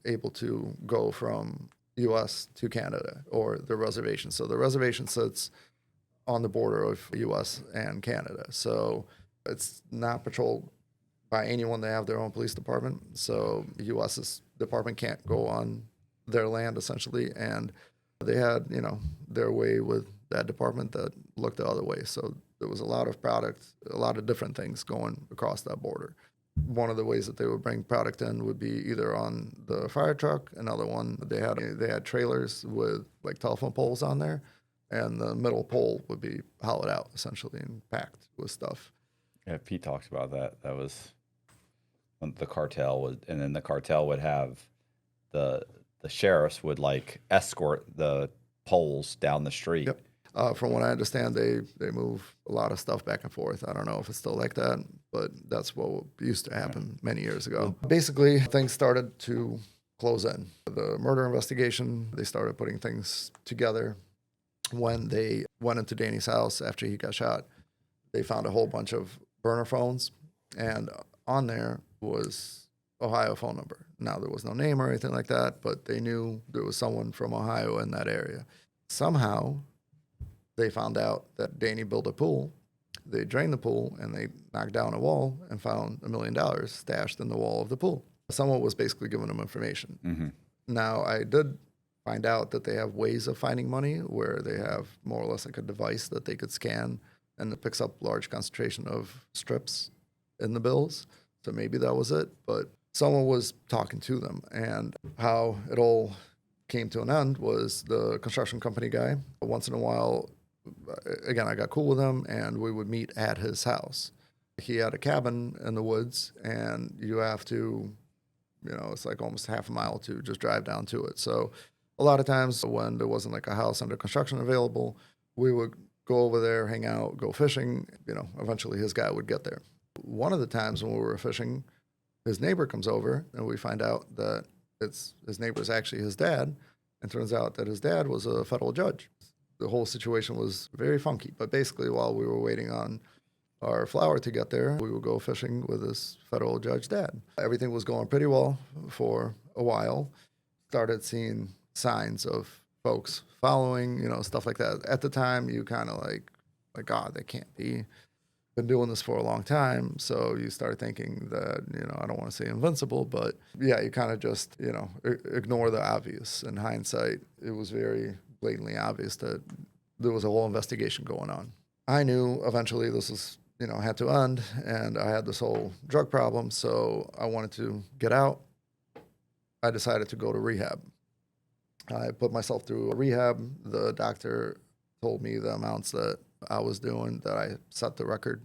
able to go from U.S. to Canada or the reservation. So the reservation sits on the border of U.S. and Canada. So it's not patrolled by anyone. They have their own police department. So the U.S.'s department can't go on their land, essentially. And they had, their way with that department that looked the other way. So there was a lot of product, a lot of different things going across that border. One of the ways that they would bring product in would be either on the fire truck. Another one, they had trailers with like telephone poles on there. And the middle pole would be hollowed out, essentially, and packed with stuff. Yeah, Pete talks about that. That was when the cartel would, and then the cartel would have the sheriffs would like escort the poles down the street. Yep. From what I understand, they move a lot of stuff back and forth. I don't know if it's still like that, but that's what used to happen many years ago. Basically, things started to close in. The murder investigation, they started putting things together. When they went into Danny's house after he got shot, they found a whole bunch of burner phones, and on there was Ohio phone number. Now, there was no name or anything like that, but they knew there was someone from Ohio in that area. Somehow, they found out that Danny built a pool. They drained the pool, and they knocked down a wall and found $1 million stashed in the wall of the pool. Someone was basically giving them information. Mm-hmm. Now, I did find out that they have ways of finding money where they have more or less like a device that they could scan, and it picks up large concentration of strips in the bills. So maybe that was it, but someone was talking to them. And how it all came to an end was the construction company guy. Once in a while, again, I got cool with him, and we would meet at his house. He had a cabin in the woods, and you have to, it's like almost half a mile to just drive down to it. So a lot of times when there wasn't like a house under construction available, we would go over there, hang out, go fishing. Eventually his guy would get there. One of the times when we were fishing, his neighbor comes over, and we find out that his neighbor is actually his dad. And turns out that his dad was a federal judge. The whole situation was very funky. But basically, while we were waiting on our flower to get there, we would go fishing with this federal judge dad. Everything was going pretty well for a while. Started seeing signs of folks following, stuff like that. At the time, you kind of like, God, they can't be been doing this for a long time. So you start thinking that, I don't want to say invincible, but yeah, you kind of just, ignore the obvious. In hindsight, it was very blatantly obvious that there was a whole investigation going on. I knew eventually this was, had to end, and I had this whole drug problem, so I wanted to get out. I decided to go to rehab. I put myself through a rehab. The doctor told me the amounts that I was doing, that I set the record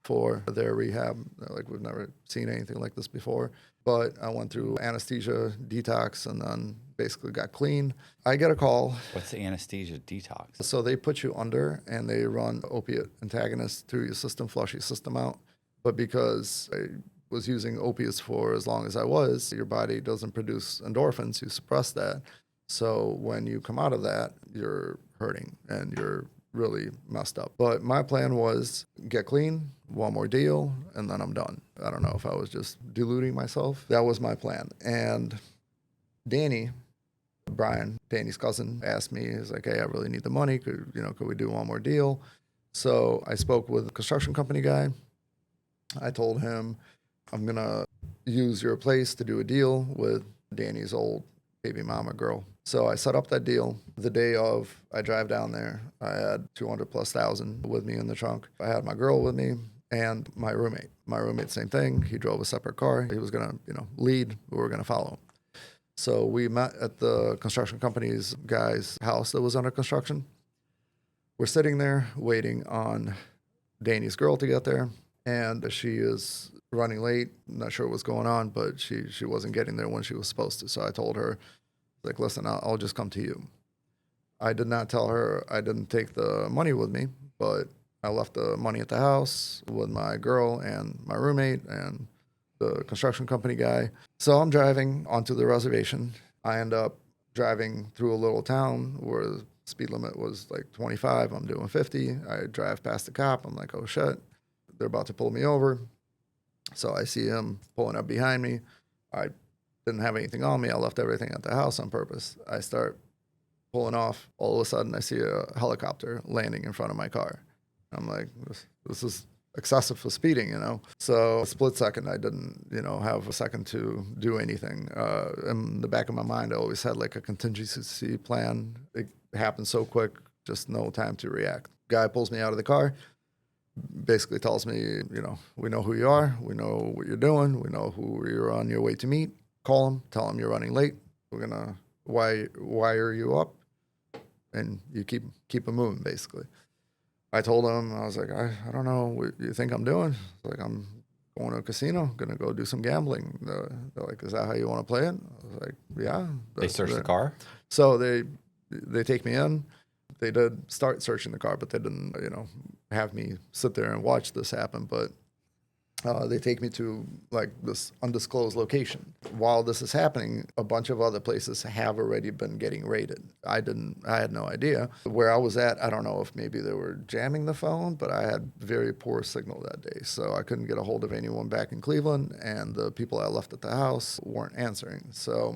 for their rehab. Like, we've never seen anything like this before. But I went through anesthesia, detox, and then basically got clean. I get a call. What's the anesthesia detox? So they put you under, and they run opiate antagonists through your system, flush your system out. But because I was using opiates for as long as I was, your body doesn't produce endorphins. You suppress that. So when you come out of that, you're hurting and you're really messed up. But my plan was get clean, one more deal, and then I'm done. I don't know if I was just deluding myself. That was my plan. And Brian, Danny's cousin, asked me, he's like, hey, I really need the money. Could we do one more deal? So I spoke with a construction company guy. I told him, I'm going to use your place to do a deal with Danny's old baby mama girl. So I set up that deal. The day of, I drive down there. I had 200,000+ with me in the trunk. I had my girl with me and my roommate. My roommate, same thing. He drove a separate car. He was going to, lead. We were going to follow him. So we met at the construction company's guy's house that was under construction. We're sitting there waiting on Danny's girl to get there, and she is running late. Not sure what's going on, but she wasn't getting there when she was supposed to. So I told her, like, listen, I'll just come to you. I did not tell her I didn't take the money with me, but I left the money at the house with my girl and my roommate and the construction company guy. So I'm driving onto the reservation. I end up driving through a little town where the speed limit was like 25. I'm doing 50. I drive past the cop. I'm like, oh shit, they're about to pull me over. So I see him pulling up behind me. I didn't have anything on me. I left everything at the house on purpose. I start pulling off. All of a sudden, I see a helicopter landing in front of my car. I'm like, this is excessive for speeding, So a split second, I didn't, have a second to do anything. In the back of my mind, I always had like a contingency plan. It happened so quick, just no time to react. Guy pulls me out of the car, basically tells me, we know who you are. We know what you're doing. We know who you're on your way to meet. Call him, tell him you're running late. We're going to wire you up, and you keep them moving, basically. I told him, I was like, I don't know what you think I'm doing. Like, I'm going to a casino, going to go do some gambling. They're like, is that how you want to play it? I was like, yeah. They searched the car? So they take me in. They did start searching the car, but they didn't, have me sit there and watch this happen. But they take me to like this undisclosed location. While this is happening, a bunch of other places have already been getting raided. I had no idea. Where I was at, I don't know if maybe they were jamming the phone, but I had very poor signal that day. So I couldn't get a hold of anyone back in Cleveland, and the people I left at the house weren't answering. So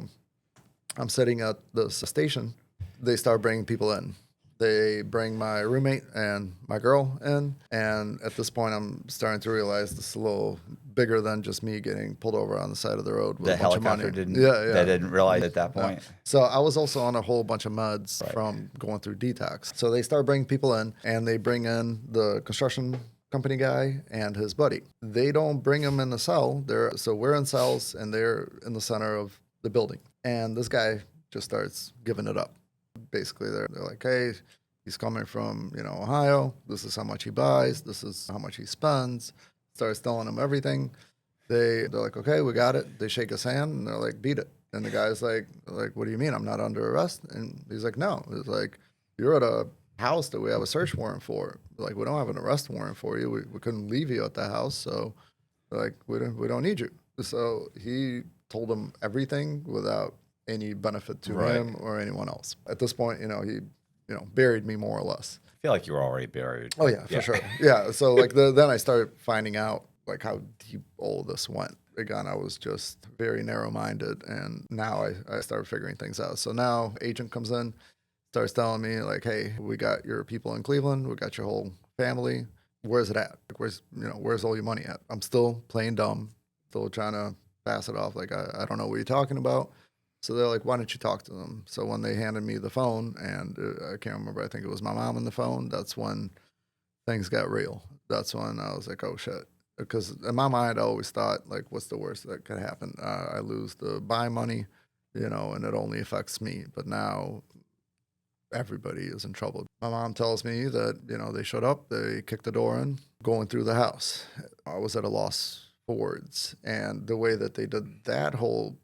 I'm sitting at the station. They start bringing people in. They bring my roommate and my girl in, and at this point, I'm starting to realize this is a little bigger than just me getting pulled over on the side of the road with a bunch of money. They didn't realize at that point. No. So I was also on a whole bunch of meds from going through detox. So they start bringing people in, and they bring in the construction company guy and his buddy. They don't bring them in the cell. So we're in cells, and they're in the center of the building. And this guy just starts giving it up. Basically, they're like, hey, he's coming from, Ohio. This is how much he buys. This is how much he spends. Starts telling him everything. They're like, okay, we got it. They shake his hand and they're like, beat it. And the guy's like, what do you mean? I'm not under arrest? And he's like, no. It's like, you're at a house that we have a search warrant for. Like, we don't have an arrest warrant for you. We couldn't leave you at the house. So, like, we don't need you. So he told them everything without any benefit to him or anyone else. At this point, he, buried me more or less. I feel like you were already buried. Oh yeah, for sure. Yeah. So like then I started finding out like how deep all of this went. Again, I was just very narrow-minded, and now I started figuring things out. So now agent comes in, starts telling me like, hey, we got your people in Cleveland, we got your whole family. Where's it at? Like, where's all your money at? I'm still playing dumb, still trying to pass it off like I don't know what you're talking about. So they're like, why don't you talk to them? So when they handed me the phone, and I can't remember, I think it was my mom on the phone, that's when things got real. That's when I was like, oh shit. Because in my mind, I always thought, like, what's the worst that could happen? I lose the buy money, and it only affects me. But now everybody is in trouble. My mom tells me that, they showed up, they kicked the door in, going through the house. I was at a loss for words. And the way that they did that whole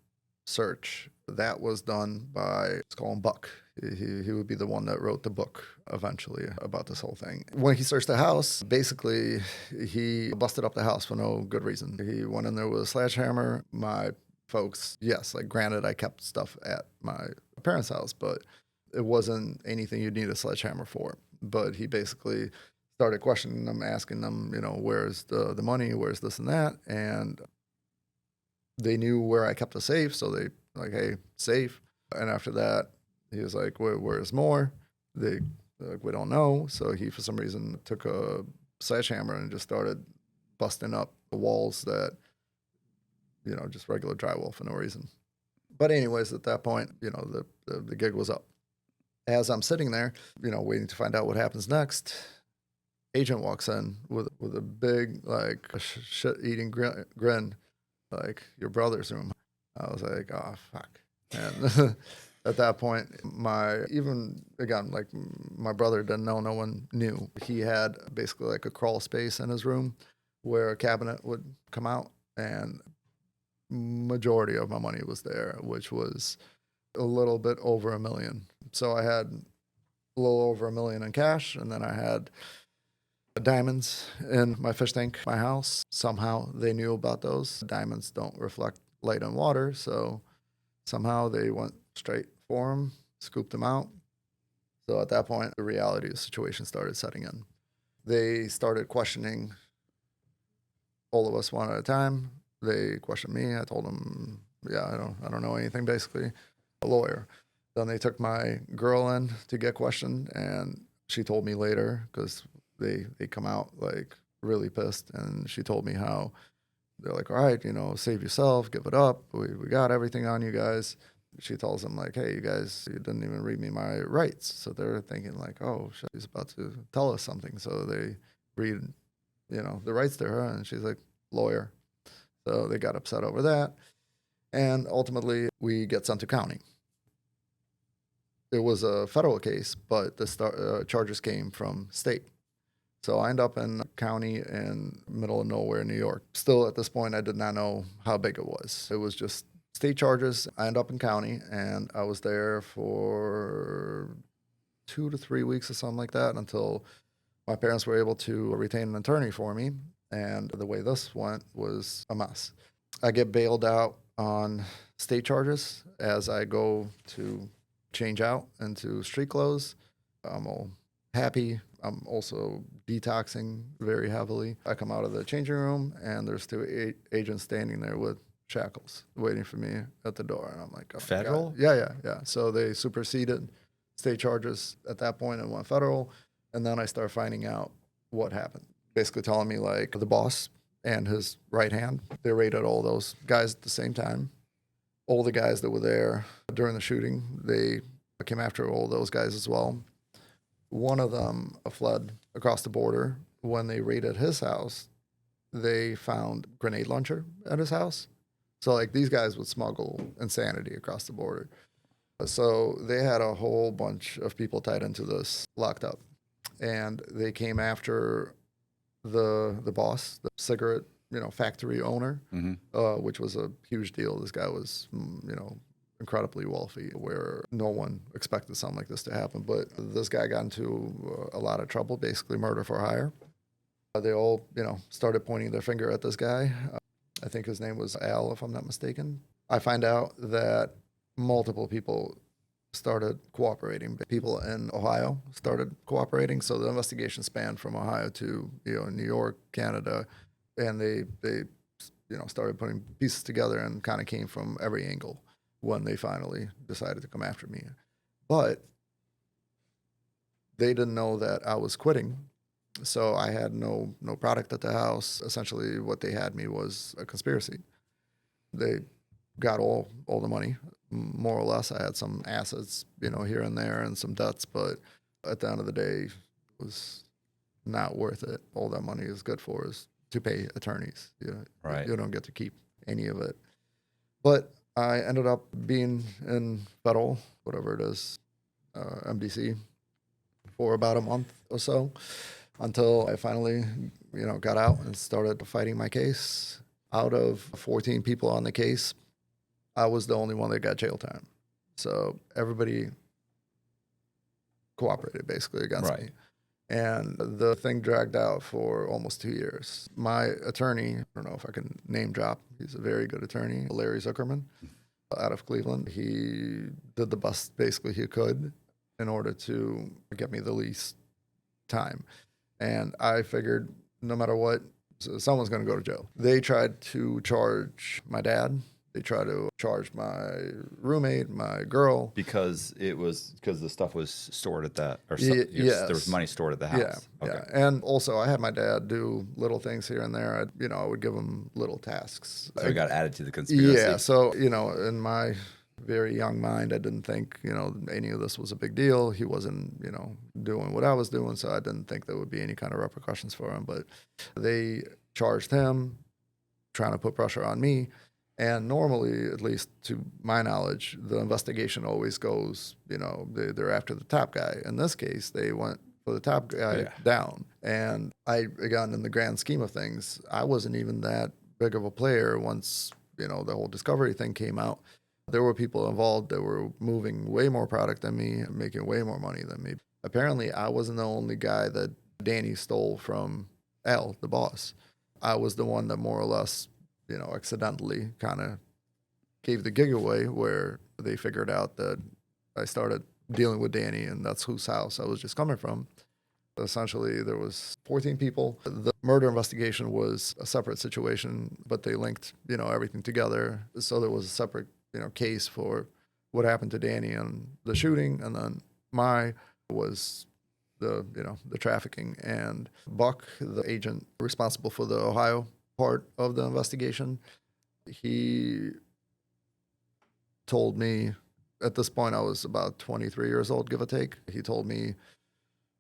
search, that was done by, let's call him Buck. He would be the one that wrote the book eventually about this whole thing. When he searched the house, basically he busted up the house for no good reason. He went in there with a sledgehammer. My folks, yes, like granted, I kept stuff at my parents' house, but it wasn't anything you'd need a sledgehammer for. But he basically started questioning them, asking them, where's the money, where's this and that, and they knew where I kept the safe, so they like, hey, safe. And after that, he was like, where's more? They're like, we don't know. So he, for some reason, took a sledgehammer and just started busting up the walls that, just regular drywall for no reason. But anyways, at that point, the gig was up. As I'm sitting there, waiting to find out what happens next, agent walks in with a big, like, shit-eating grin, like, your brother's room. I was like, oh, fuck. And at that point, my brother didn't know, no one knew. He had basically like a crawl space in his room where a cabinet would come out, and majority of my money was there, which was a little bit over $1 million. So I had a little over $1 million in cash, and then I had diamonds in my fish tank, my house. Somehow they knew about those. Diamonds don't reflect light and water, so somehow they went straight for them, scooped them out. So at that point, the reality of the situation started setting in. They started questioning all of us one at a time. They questioned me. I told them, yeah, I don't know anything, basically, a lawyer. Then they took my girl in to get questioned, and she told me later, because they come out like really pissed, and she told me how they're like, all right, save yourself, give it up. We got everything on you guys. She tells them like, hey, you guys, you didn't even read me my rights. So they're thinking like, oh, shit, he's about to tell us something. So they read, the rights to her, and she's like, lawyer. So they got upset over that. And ultimately, we get sent to county. It was a federal case, but the charges came from state. So I end up in county in middle of nowhere, New York. Still, at this point, I did not know how big it was. It was just state charges. I end up in county, and I was there for 2 to 3 weeks or something like that until my parents were able to retain an attorney for me. And the way this went was a mess. I get bailed out on state charges as I go to change out into street clothes. I'm all happy. I'm also detoxing very heavily. I come out of the changing room, and there's 2 agents standing there with shackles waiting for me at the door. And I'm like, oh, federal? God. Yeah. So they superseded state charges at that point and went federal. And then I start finding out what happened. Basically telling me like the boss and his right hand, they raided all those guys at the same time. All the guys that were there during the shooting, they came after all those guys as well. One of them fled across the border. When they raided his house, they found a grenade launcher at his house. So like these guys would smuggle insanity across the border. So they had a whole bunch of people tied into this, locked up. And they came after the boss, the cigarette, factory owner, which was a huge deal. This guy was, incredibly wealthy, where no one expected something like this to happen. But this guy got into a lot of trouble, basically murder for hire. They all, started pointing their finger at this guy. I think his name was Al, if I'm not mistaken. I find out that multiple people started cooperating. People in Ohio started cooperating. So the investigation spanned from Ohio to, New York, Canada, and they started putting pieces together and kind of came from every angle when they finally decided to come after me. But they didn't know that I was quitting. So I had no product at the house. Essentially, what they had me was a conspiracy. They got all the money, more or less. I had some assets, here and there, and some debts, but at the end of the day, it was not worth it. All that money is good for is to pay attorneys. Right. You don't get to keep any of it. But I ended up being in federal, whatever it is, MDC, for about a month or so, until I finally, got out and started fighting my case. Out of 14 people on the case, I was the only one that got jail time. So everybody cooperated basically against me. And the thing dragged out for almost 2 years. My attorney, I don't know if I can name drop, he's a very good attorney, Larry Zuckerman, out of Cleveland. He did the best basically he could in order to get me the least time. And I figured no matter what, someone's going to go to jail. They tried to charge my dad. They tried to charge my roommate, my girl. Because the stuff was stored at that, or yes. There was money stored at the house. Yeah, okay. Yeah. And also I had my dad do little things here and there. I would give him little tasks. So it got added to the conspiracy. Yeah, so, in my very young mind, I didn't think, any of this was a big deal. He wasn't, doing what I was doing, so I didn't think there would be any kind of repercussions for him. But they charged him, trying to put pressure on me. And normally, at least to my knowledge, the investigation always goes, they're after the top guy. In this case, they went for the top guy down. And again, in the grand scheme of things, I wasn't even that big of a player once, the whole discovery thing came out. There were people involved that were moving way more product than me and making way more money than me. Apparently, I wasn't the only guy that Danny stole from Al, the boss. I was the one that more or less, accidentally kind of gave the gig away, where they figured out that I started dealing with Danny, and that's whose house I was just coming from. Essentially, there was 14 people. The murder investigation was a separate situation, but they linked, everything together. So there was a separate, case for what happened to Danny and the shooting, and then my was the trafficking. And Buck, the agent responsible for the Ohio part of the investigation, he told me, at this point I was about 23 years old, give or take. He told me,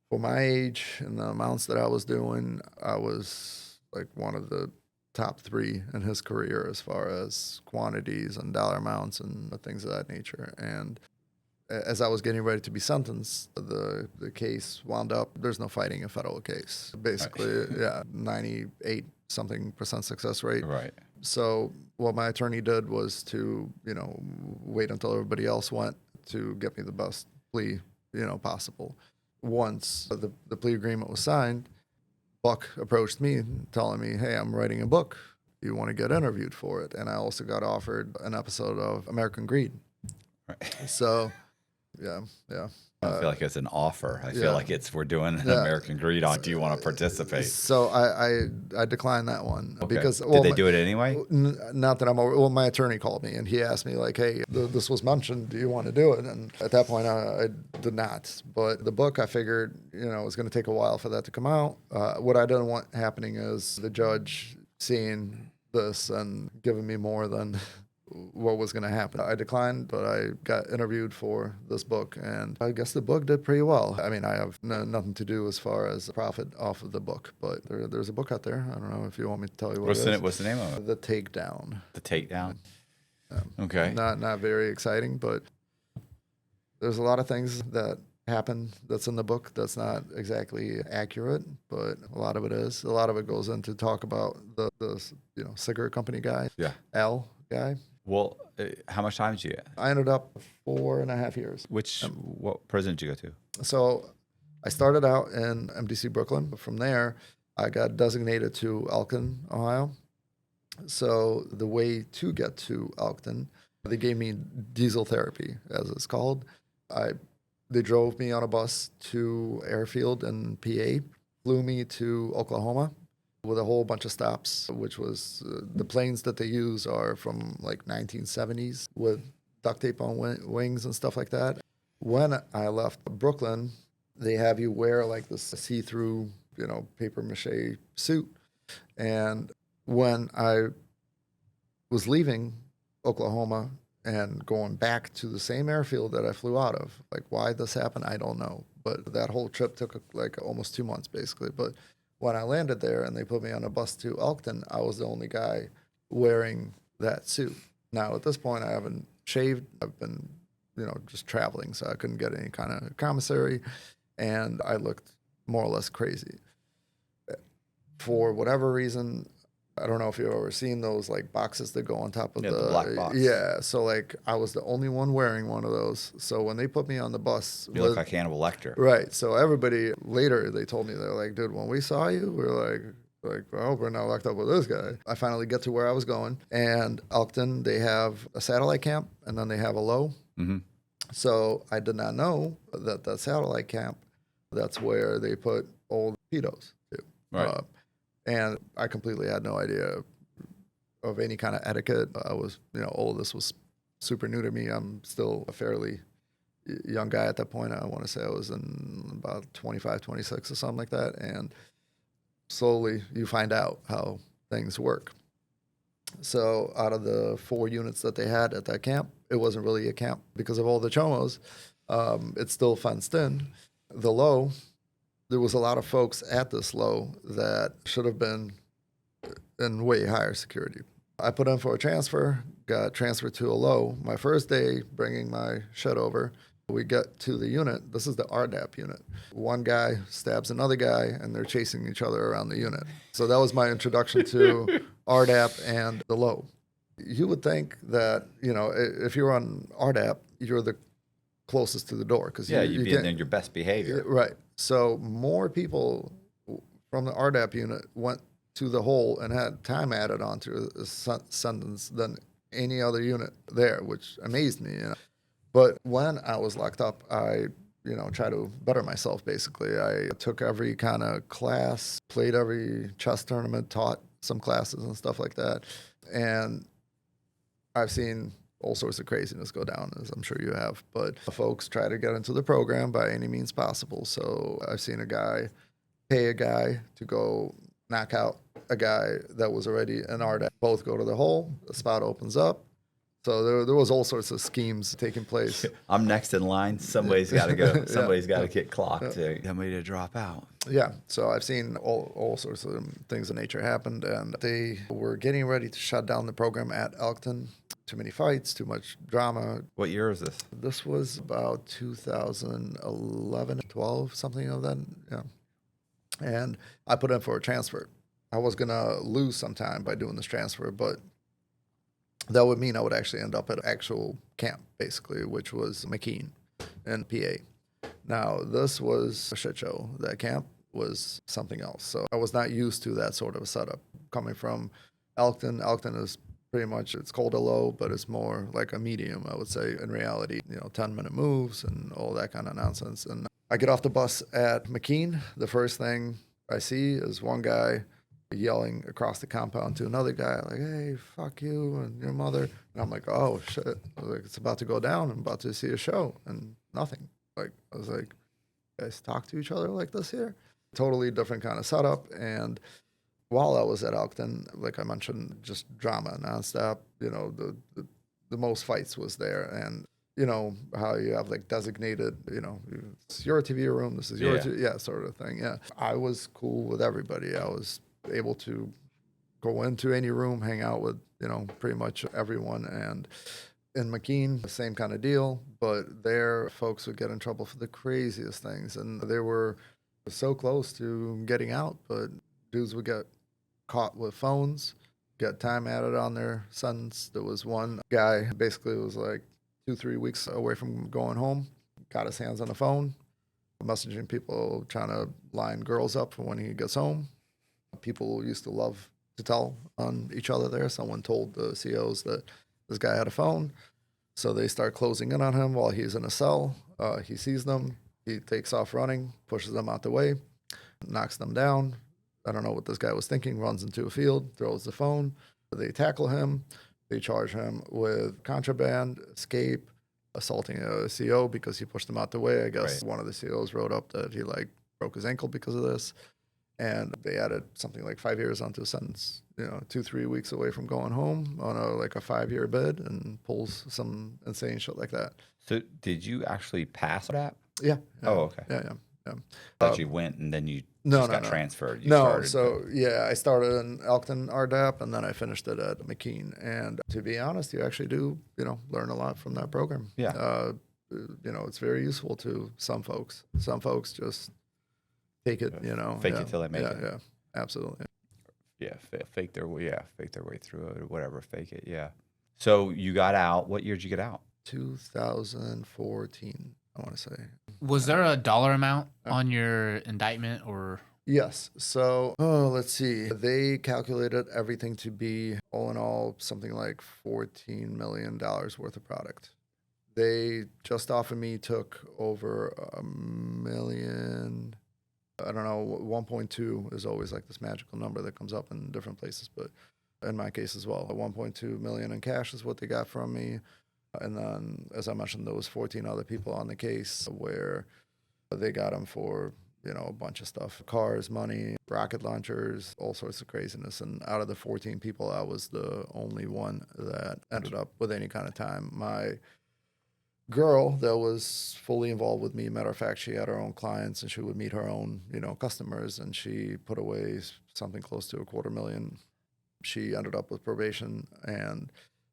for my age and the amounts that I was doing, I was like one of the top 3 in his career as far as quantities and dollar amounts and things of that nature. And as I was getting ready to be sentenced, the case wound up, there's no fighting a federal case. Basically, 98% success rate. Right. So what my attorney did was to, wait until everybody else went to get me the best plea, possible. Once the plea agreement was signed, Buck approached me telling me, hey, I'm writing a book. Do you want to get interviewed for it? And I also got offered an episode of American Greed. Right. So, yeah. I don't feel like it's an offer. I feel like we're doing an American Greed on. Do you want to participate? So I declined that one because did they do it anyway? Not that I'm aware. Well, my attorney called me and he asked me like, "Hey, this was mentioned. Do you want to do it?" And at that point, I did not. But the book, I figured, it was going to take a while for that to come out. What I didn't want happening is the judge seeing this and giving me more than what was going to happen. I declined, but I got interviewed for this book, and I guess the book did pretty well. I mean, I have nothing to do as far as profit off of the book, but there's a book out there. I don't know if you want me to tell you what it is. What's the name of it? The Takedown. The Takedown? Okay. Not very exciting, but there's a lot of things that happened that's in the book that's not exactly accurate, but a lot of it is. A lot of it goes into talk about the cigarette company guy, Al guy. Well, how much time did you get? I ended up 4.5 years. What prison did you go to? So I started out in MDC Brooklyn. But from there, I got designated to Elkton, Ohio. So the way to get to Elkton, they gave me diesel therapy, as it's called. They drove me on a bus to Airfield in PA, flew me to Oklahoma with a whole bunch of stops, which was the planes that they use are from like 1970s with duct tape on wings and stuff like that. When I left Brooklyn, they have you wear like this see-through, paper mache suit. And when I was leaving Oklahoma and going back to the same airfield that I flew out of, like why this happened, I don't know. But that whole trip took like almost 2 months basically. But when I landed there and they put me on a bus to Elkton, I was the only guy wearing that suit. Now at this point, I haven't shaved. I've been, just traveling, so I couldn't get any kind of commissary, and I looked more or less crazy. For whatever reason, I don't know if you've ever seen those like boxes that go on top of the black box. Yeah, so like I was the only one wearing one of those. So when they put me on the bus, you look like Hannibal Lecter. Right. So everybody later they told me, they're like, dude, when we saw you, we were like, well, we're not locked up with this guy. I finally get to where I was going, and Elkton, they have a satellite camp and then they have a low. Mm-hmm. So I did not know that satellite camp, that's where they put old pedos too. Right. And I completely had no idea of any kind of etiquette. I was, all this was super new to me. I'm still a fairly young guy at that point. I want to say I was in about 25, 26 or something like that. And slowly you find out how things work. So out of the 4 units that they had at that camp, it wasn't really a camp because of all the chomos. It's still fenced in. The low, there was a lot of folks at this low that should have been in way higher security. I put in for a transfer, got transferred to a low. My first day bringing my shit over, we get to the unit. This is the RDAP unit. One guy stabs another guy, and they're chasing each other around the unit. So that was my introduction to RDAP and the low. You would think that, if you're on RDAP, you're the closest to the door. Cause you'd be in your best behavior. Right. So more people from the RDAP unit went to the hole and had time added onto a sentence than any other unit there, which amazed me. But when I was locked up, I, tried to better myself, basically. I took every kind of class, played every chess tournament, taught some classes and stuff like that. And I've seen all sorts of craziness go down, as I'm sure you have. But folks try to get into the program by any means possible. So I've seen a guy pay a guy to go knock out a guy that was already in RDAP. Both go to the hole, the spot opens up. So there was all sorts of schemes taking place. I'm next in line. Somebody's got to go. Somebody's got to get clocked. Somebody to drop out. Yeah. So I've seen all sorts of things of nature happened, and they were getting ready to shut down the program at Elkton. Too many fights, too much drama. What year is this? This was about 2011, 12, something of that. Yeah. And I put in for a transfer. I was going to lose some time by doing this transfer, but that would mean I would actually end up at actual camp, basically, which was McKean in PA. Now, this was a shit show. That camp was something else. So I was not used to that sort of a setup. Coming from Elkton, Elkton is pretty much, it's called a low, but it's more like a medium, I would say, in reality. 10-minute moves and all that kind of nonsense. And I get off the bus at McKean. The first thing I see is one guy yelling across the compound to another guy, like, hey, fuck you and your mother. And I'm like, oh, shit. I was like, it's about to go down. I'm about to see a show. And nothing. I was like, you guys talk to each other like this here? Totally different kind of setup. And while I was at Elkton, like I mentioned, just drama nonstop. The most fights was there. And how you have like designated, it's your TV room, this is your TV, sort of thing. Yeah. I was cool with everybody. I was able to go into any room, hang out with, pretty much everyone. And In McKean, the same kind of deal, but there folks would get in trouble for the craziest things. And they were so close to getting out, but dudes would get caught with phones, get time added on their sentence. There was one guy, basically, it was like 2-3 weeks away from going home, got his hands on the phone, messaging people, trying to line girls up for when he gets home. People used to love to tell on each other there. Someone told the COs that this guy had a phone. So they start closing in on him while he's in a cell. He sees them. He takes off running, pushes them out the way, knocks them down. I don't know what this guy was thinking, runs into a field, throws the phone. They tackle him. They charge him with contraband, escape, assaulting a CO because he pushed them out the way. I guess one of the COs wrote up that he broke his ankle because of this. And they added something like 5 years onto a sentence, 2-3 weeks away from going home on a 5-year bid, and pulls some insane shit like that. So did you actually pass that? Yeah. Oh, okay. Yeah. Thought you went and then you got transferred. I started in Elkton RDAP, and then I finished it at McKean. And to be honest, you actually do, learn a lot from that program. Yeah. It's very useful to some folks. Some folks just take it, fake it till they make it. Yeah, absolutely. Yeah, fake their way through it or whatever. Fake it, yeah. So you got out. What year did you get out? 2014, I want to say. Was there a dollar amount on your indictment or? Yes. So, let's see. They calculated everything to be, all in all, something like $14 million worth of product. They just off of me took over $1 million. I don't know, 1.2 is always like this magical number that comes up in different places, but in my case as well, 1.2 million in cash is what they got from me. And then, as I mentioned, there was 14 other people on the case where they got them for, a bunch of stuff, cars, money, rocket launchers, all sorts of craziness. And out of the 14 people, I was the only one that ended up with any kind of time. My girl that was fully involved with me, matter of fact, she had her own clients and she would meet her own, customers, and she put away something close to $250,000. She ended up with probation, and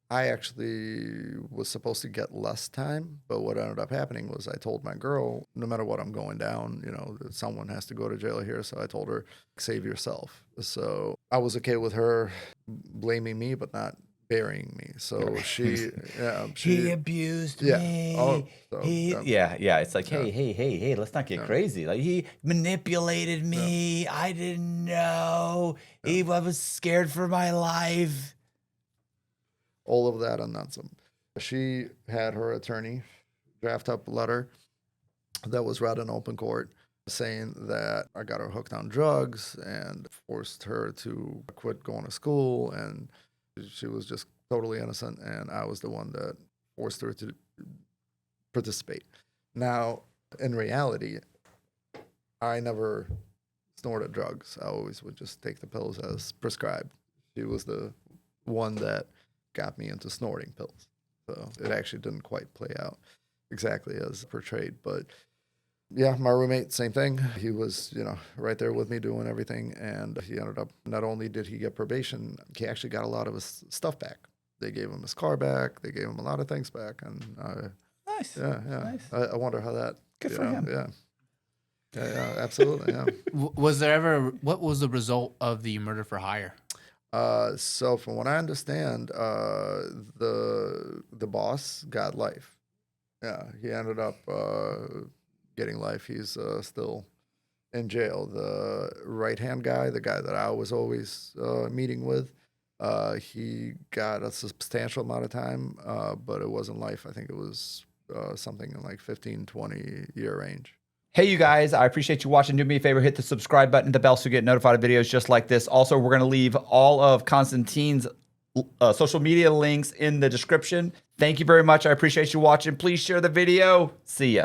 I actually was supposed to get less time, but what ended up happening was I told my girl, no matter what I'm going down, someone has to go to jail here. So I told her, save yourself. So I was okay with her blaming me, but not burying me. So he abused me. It's like, hey, let's not get crazy. Like, he manipulated me. I didn't know. I was scared for my life. All of that and then some. She had her attorney draft up a letter that was read in open court saying that I got her hooked on drugs and forced her to quit going to school, and she was just totally innocent, and I was the one that forced her to participate. Now, in reality, I never snorted drugs. I always would just take the pills as prescribed. She was the one that got me into snorting pills. So it actually didn't quite play out exactly as portrayed. But yeah, my roommate, same thing. He was, right there with me doing everything. And he ended up, not only did he get probation, he actually got a lot of his stuff back. They gave him his car back. They gave him a lot of things back. And nice. Yeah. Nice. I wonder how that. Good for him. Yeah, absolutely. Yeah. Was there ever, what was the result of the murder for hire? So from what I understand, the boss got life. Yeah, he ended up getting life. He's still in jail. The right-hand guy, the guy that I was always meeting with, he got a substantial amount of time, but it wasn't life. I think it was something in like 15-20 year range. Hey, you guys, I appreciate you watching. Do me a favor, hit the subscribe button and the bell so you get notified of videos just like this. Also, we're going to leave all of Konstantin's social media links in the description. Thank you very much. I appreciate you watching. Please share the video. See ya.